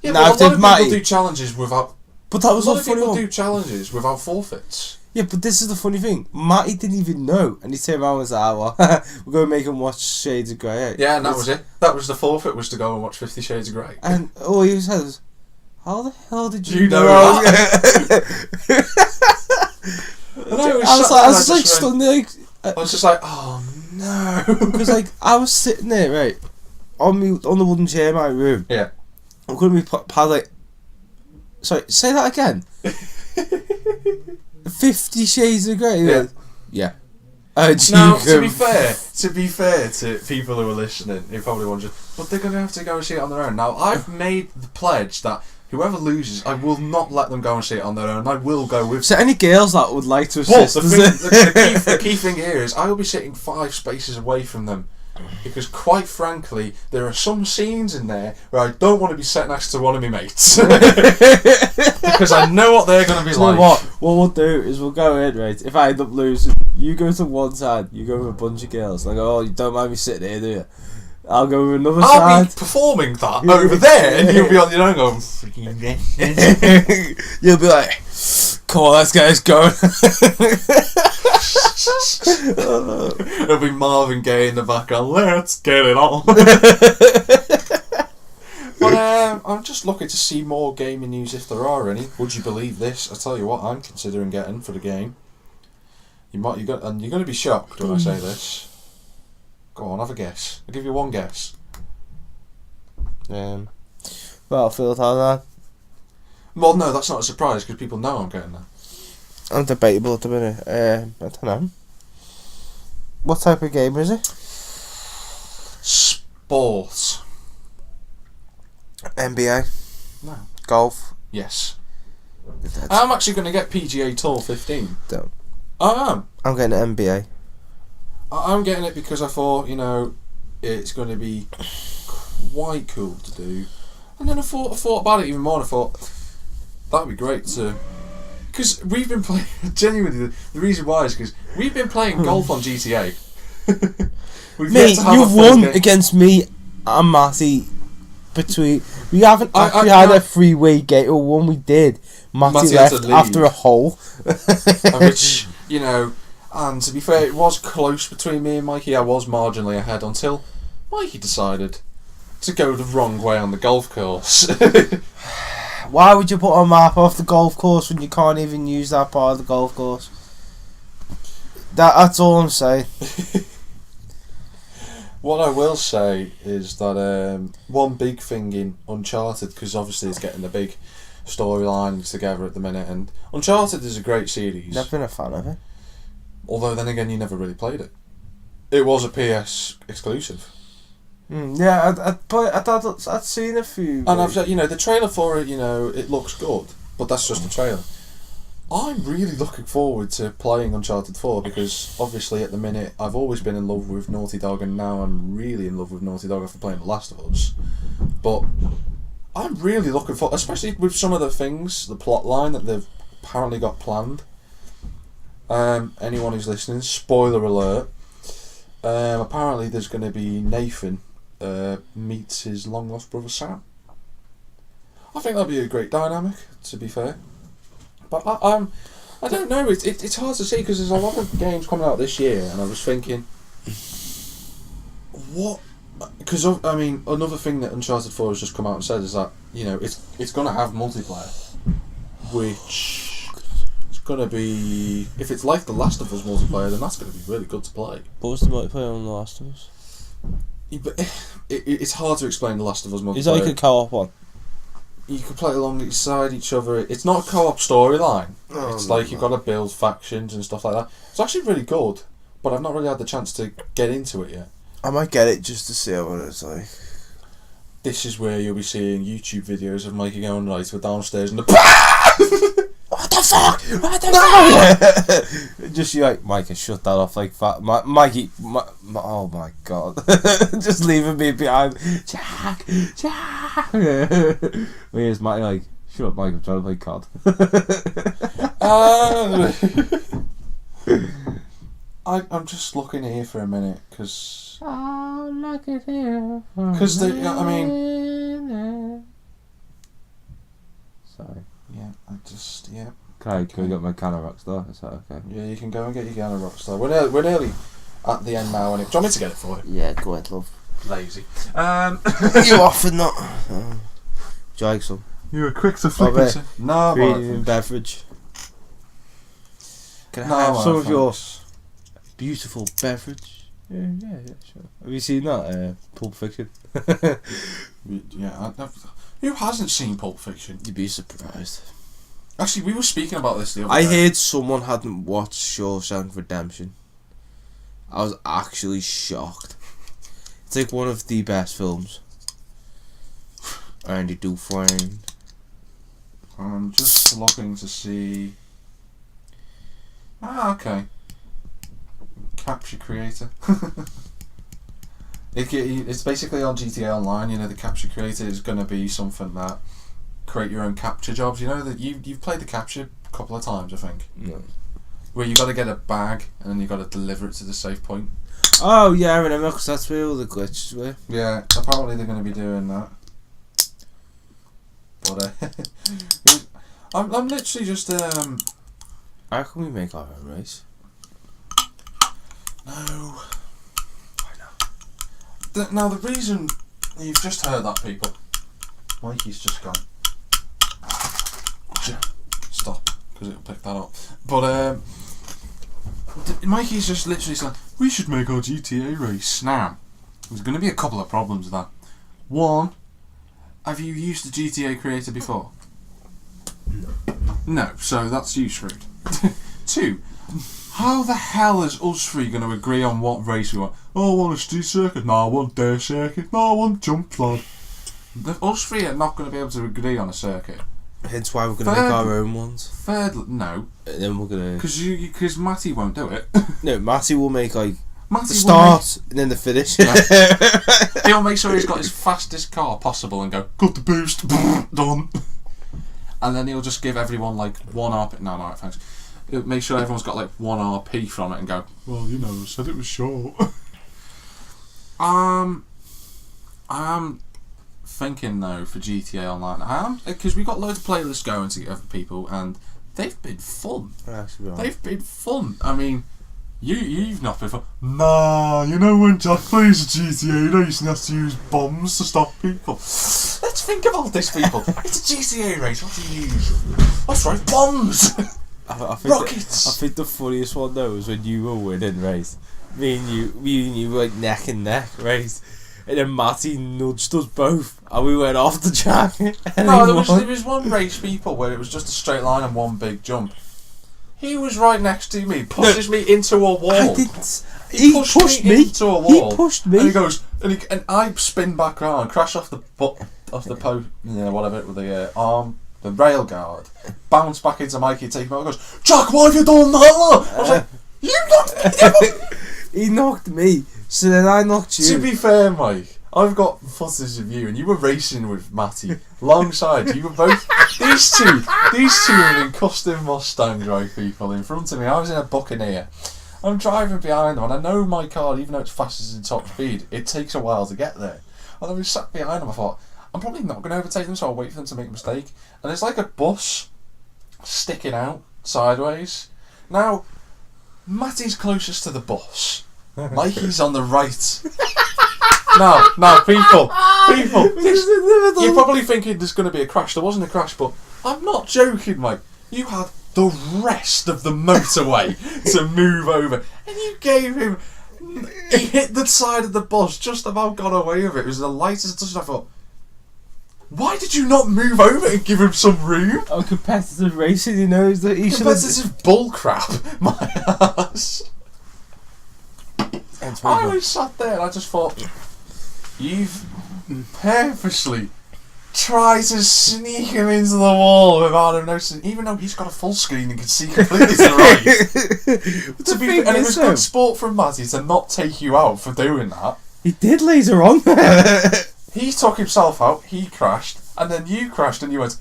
Yeah, now, but a lot of people do challenges without. But that was a lot of people do challenges without forfeits. Yeah, but this is the funny thing. Matty didn't even know, and he turned around and was like, well, we're going to make him watch Shades of Grey. Yeah, and that was it. That was the forfeit, was to go and watch 50 Shades of Grey. And all he said was, how the hell did you know that? I was like stunned there. I was just like, oh no. Because like, I was sitting there, right, on the wooden chair in my room. Yeah. I'm going to be like, sorry, say that again. 50 Shades of Grey. Yeah. Now, to be fair to people who are listening, who probably wonder, but they're going to have to go and see it on their own. Now, I've made the pledge that whoever loses, I will not let them go and see it on their own. I will go with. So, any girls that would like to assist? The key thing here is I will be sitting 5 spaces away from them. Because quite frankly, there are some scenes in there where I don't want to be sat next to one of my mates. Because I know what they're going to be like. What we'll do is we'll go in, right? If I end up losing, you go to one side, you go with a bunch of girls. And I go, oh, you don't mind me sitting here, do you? I'll go with another side. I'll be performing that over there, and you'll be on your own going, you'll be like, come on, let's get this going. It'll be Marvin Gaye in the background. Let's get it on. But I'm just looking to see more gaming news if there are any. Would you believe this? I tell you what, I'm considering getting for the game. You're going to be shocked when I say this. Go on, have a guess. I'll give you one guess. Battlefield Hardline. Well, no, that's not a surprise because people know I'm getting that. I'm debatable at the minute. I don't know. What type of game is it? Sport. NBA? No. Golf? Yes. I'm actually going to get PGA Tour 15. Don't. I am. I'm getting an NBA. I'm getting it because I thought, it's going to be quite cool to do. And then I thought about it even more and I thought, that would be great to... Because we've been playing... Genuinely, the reason why is because we've been playing golf on GTA. Mate, you've won against me and Matty. We haven't actually had a three-way game, or one we did. Matty left after a hole. Which, and to be fair, it was close between me and Mikey. I was marginally ahead until Mikey decided, to go the wrong way on the golf course. Why would you put a map off the golf course when you can't even use that part of the golf course? That's all I'm saying. What I will say is that one big thing in Uncharted, because obviously it's getting the big storylines together at the minute, and Uncharted is a great series. Never been a fan of it. Although then again, you never really played it. It was a PS exclusive. Yeah, I'd seen a few. And I've, the trailer for it, it looks good, but that's just a trailer. I'm really looking forward to playing Uncharted 4 because obviously at the minute I've always been in love with Naughty Dog, and now I'm really in love with Naughty Dog after playing The Last of Us. But I'm really looking forward, especially with some of the things, the plot line that they've apparently got planned. Anyone who's listening, spoiler alert. Apparently there's going to be Nathan meets his long lost brother Sam. I think that'd be a great dynamic, to be fair. But I don't know. It's hard to see because there's a lot of games coming out this year, and I was thinking, what? Because another thing that Uncharted 4 has just come out and said is that it's going to have multiplayer, which is going to be, if it's like The Last of Us multiplayer, then that's going to be really good to play. What was the multiplayer on The Last of Us? It's hard to explain The Last of Us multiplayer. Is that like a co-op one? You can play alongside each other. It's not a co-op storyline. It's like you've got to build factions and stuff like that. It's actually really good, but I've not really had the chance to get into it yet. I might get it just to see what it's like. This is where you'll be seeing YouTube videos of Mikey going, right, we're downstairs and the what the fuck? What the fuck? Just you like, Mikey, shut that off like fat. Mikey, oh my god. Just leaving me behind. Jack. Where's Mikey like, shut up Mike, I'm trying to play COD. I'm just looking here for a minute, because... Oh, look at here. Because sorry. Yeah. Can we get my can of Rockstar? Is that okay? Yeah, you can go and get your can of Rockstar. We're nearly at the end now, and do you want me to get it for you? Yeah, go ahead, love. Lazy. You often not. Do you like some? You were quick to flip it. No, Reading beverage. Can I have some of your beautiful beverage? Yeah, sure. Have you seen that? Pulp Fiction. Yeah, who hasn't seen Pulp Fiction? You'd be surprised. Actually, we were speaking about this the other day. I heard someone hadn't watched Shawshank Redemption. I was actually shocked. It's like one of the best films. Andy Dufresne. I'm just looking to see. Okay. Capture creator. It's basically on GTA Online. The capture creator is going to be something that create your own capture jobs. That you've played the capture a couple of times, I think. No. Where you got to get a bag and then you got to deliver it to the safe point. Oh yeah, I remember, because that's where all the glitches were. Yeah, apparently they're going to be doing that. But I'm literally just How can we make our own race? No. Why not? Now the reason you've just heard that, people. Mikey's just gone. Stop, because it'll pick that up. But Mikey's just literally saying we should make our GTA race. Now, there's going to be a couple of problems with that. One, have you used the GTA creator before? No, so that's you screwed. Two, how the hell is us three going to agree on what race we want? Oh, I want a street circuit. No, I want dirt circuit. No, I want jump slide. Us three are not going to be able to agree on a circuit. Hence why we're going to make our own ones. No. And then we're going to... Because Matty won't do it. No, Matty will make the start and then the finish. He'll make sure he's got his fastest car possible and go, got the boost, done. And then he'll just give everyone like 1 RP. No, thanks. He'll make sure everyone's got like 1 RP from it and go, well, I said it was short. I'm thinking though for GTA Online, because we've got loads of playlists going to other people, and they've been fun. They've been fun. I mean, You've not before. Nah, you know when Jack plays a GTA, he used to have to use bombs to stop people. Let's think about this, people. It's a GTA race. What do you use? That's right, bombs. I think Rockets. I think the funniest one though was when you were winning, right? Me and you were like neck and neck, right? And then Matty nudged us both, and we went off the track. No, there was one race, people, where it was just a straight line and one big jump. He was right next to me, pushes me into a wall. I didn't. He pushed me into a wall. He pushed me. And he goes, and I spin back around, crash off the post, whatever, with the arm, the rail guard, bounce back into Mikey Keating. He goes, Jack, why have you done that? I was like, you knocked me. He knocked me, so then I knocked you. To be fair, Mike, I've got footage of you, and you were racing with Matty alongside. You were both these two were in custom Mustangs, right, people, in front of me. I was in a Buccaneer. I'm driving behind them, and I know my car, even though it's fast as in top speed, it takes a while to get there. And I was sat behind them. I thought, I'm probably not going to overtake them, so I'll wait for them to make a mistake. And it's like a bus sticking out sideways. Now, Matty's closest to the bus. Mikey's on the right. Now, people, you're probably thinking there's going to be a crash. There wasn't a crash, but I'm not joking, Mike. You had the rest of the motorway to move over, and you gave him. He hit the side of the bus, just about got away with it. It was the lightest touch. I thought, why did you not move over and give him some room? Oh, competitive racing, you know, that he should. Competitive bull crap, my ass. I was sat there and I just thought, you've purposely tried to sneak him into the wall without him noticing, even though he's got a full screen and can see completely to the right. And it was good sport from Matty to not take you out for doing that. He did later on. He took himself out, he crashed, and then you crashed and you went,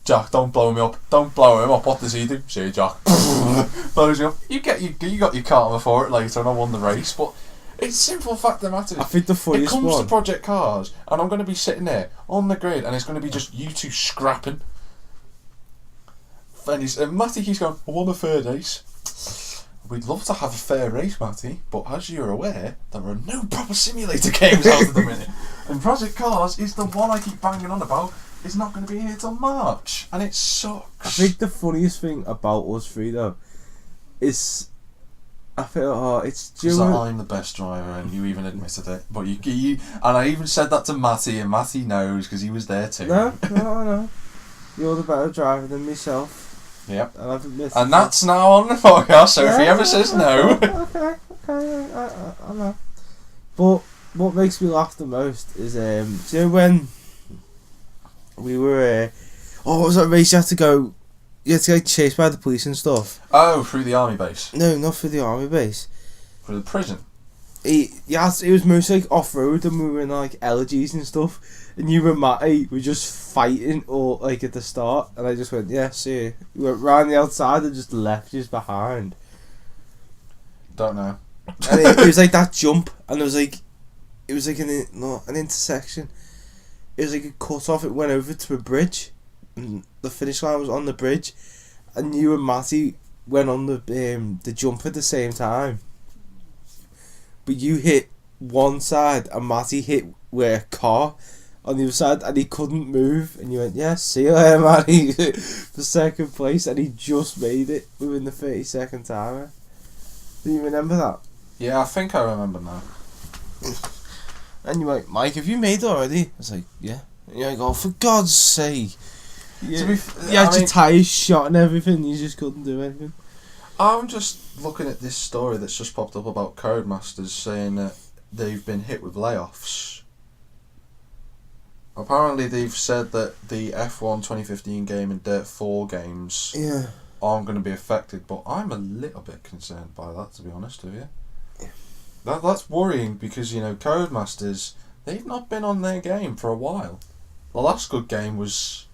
Jack, don't blow me up. Don't blow him up. What does he do? See you, Jack. Blows me up. You got your karma for it later, and I won the race. But it's simple fact of the matter. I think the funniest one. It comes to Project Cars, and I'm going to be sitting there on the grid, and it's going to be just you two scrapping. And Matty keeps going, I won a fair race. We'd love to have a fair race, Matty, but as you're aware, there are no proper simulator games out at the minute. And Project Cars is the one I keep banging on about. It's not going to be here till March, and it sucks. I think the funniest thing about us three though is, I feel it's that I'm the best driver, and you even admitted it. But you and I even said that to Matty, and Matty knows because he was there too. No. You're the better driver than myself. Yep. And I've admitted. And that's now on the podcast. So if he ever says no, okay, I know. But what makes me laugh the most is do you know when we were what was that race you had to get chased by the police and stuff? Oh, through the army base. No, not through the army base. Through the prison. It was mostly like off road, and we were in like elegies and stuff, and you and Matty were just fighting or like at the start, and I just went, yeah, see you. We went round the outside and just left you behind. Don't know. And it was like that jump, and it was like an intersection. It was like a cut off. It went over to a bridge, and the finish line was on the bridge, and you and Matty went on the jump at the same time. But you hit one side, and Matty hit where a car on the other side, and he couldn't move. And you went, yeah, see you later, Matty, for second place, and he just made it within the 30-second timer. Do you remember that? Yeah, I think I remember now. And you're like, Mike, have you made it already? I was like, yeah. And you're like, oh, for God's sake. You had your tyres shot and everything, you just couldn't do anything. I'm just looking at this story that's just popped up about Codemasters saying that they've been hit with layoffs. Apparently they've said that the F1 2015 game and Dirt 4 games aren't going to be affected, but I'm a little bit concerned by that, to be honest with you. That's worrying because, you know, Codemasters, they've not been on their game for a while. The last good game was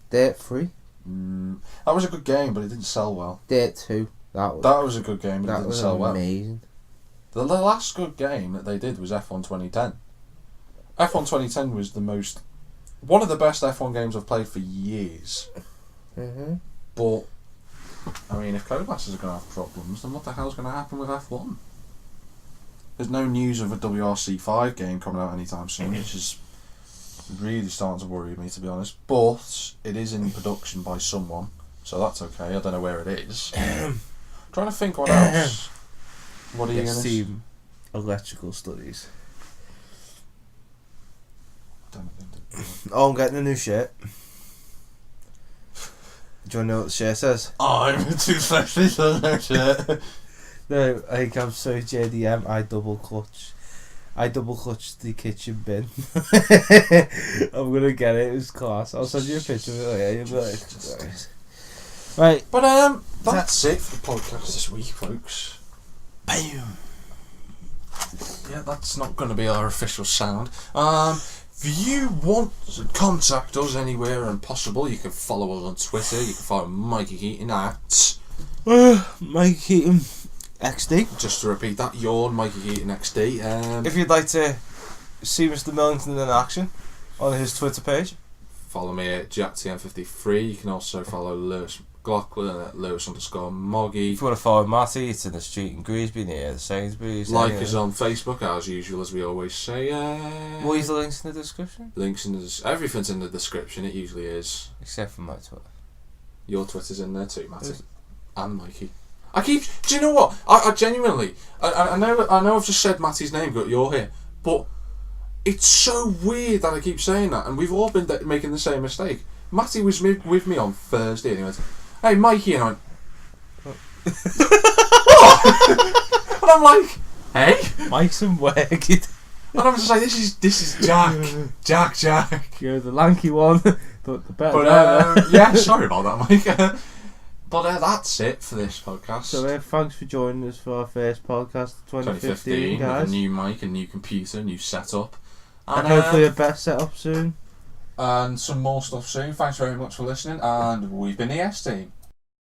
Dirt 3. That was a good game, but it didn't sell well. Dirt 2. That was a good game, but it didn't sell well. Amazing. The last good game that they did was F1 2010. F1 2010 was one of the best F1 games I've played for years. Mm-hmm. But I mean, if co-classes are going to have problems, then what the hell's going to happen with F1? There's no news of a WRC5 game coming out anytime soon, which is really starting to worry me, to be honest. But it is in production by someone, so that's okay. I don't know where it is. Trying to think what else. What are you going to... Steam electrical studies. Oh, I'm getting a new shirt. Do you want to know what the shirt says? Oh, I'm too sexy for that shirt. No, I think I'm so JDM. I double clutch the kitchen bin. I'm gonna get it. It's class. I'll send you a picture of it later. You'll be like, right. But that's it for the podcast this week, folks. Bam. Yeah, that's not going to be our official sound. If you want to contact us anywhere and possible, you can follow us on Twitter. You can follow Mikey Keating at Mikey Keating XD. Just to repeat that, you're Mikey Keating XD. If you'd like to see Mr. Millington in action on his Twitter page, follow me at JackTM53. You can also follow Lewis McLachlan at Lewis_Moggy. If you want to follow Matty, it's in the street in Greasby near the Sainsbury's. Like us on Facebook, as usual, as we always say. We'll use the links in the description. Everything's in the description. It usually is. Except for my Twitter. Your Twitter's in there too, Matty. And Mikey. Do you know what? I genuinely, I know I've just said Matty's name, but you're here. But it's so weird that I keep saying that, and we've all been making the same mistake. Matty was with me on Thursday, and he went, "Hey, Mikey," and I went, "What?" And I'm like, "Hey, Mike's and Wicked." And I'm just like, "This is Jack." You're the lanky one, but the better. But yeah, sorry about that, Mike. But that's it for this podcast. So thanks for joining us for our first podcast of 2015, guys. With a new mic, a new computer, new setup. And hopefully a better setup soon. And some more stuff soon. Thanks very much for listening, and we've been the S Team.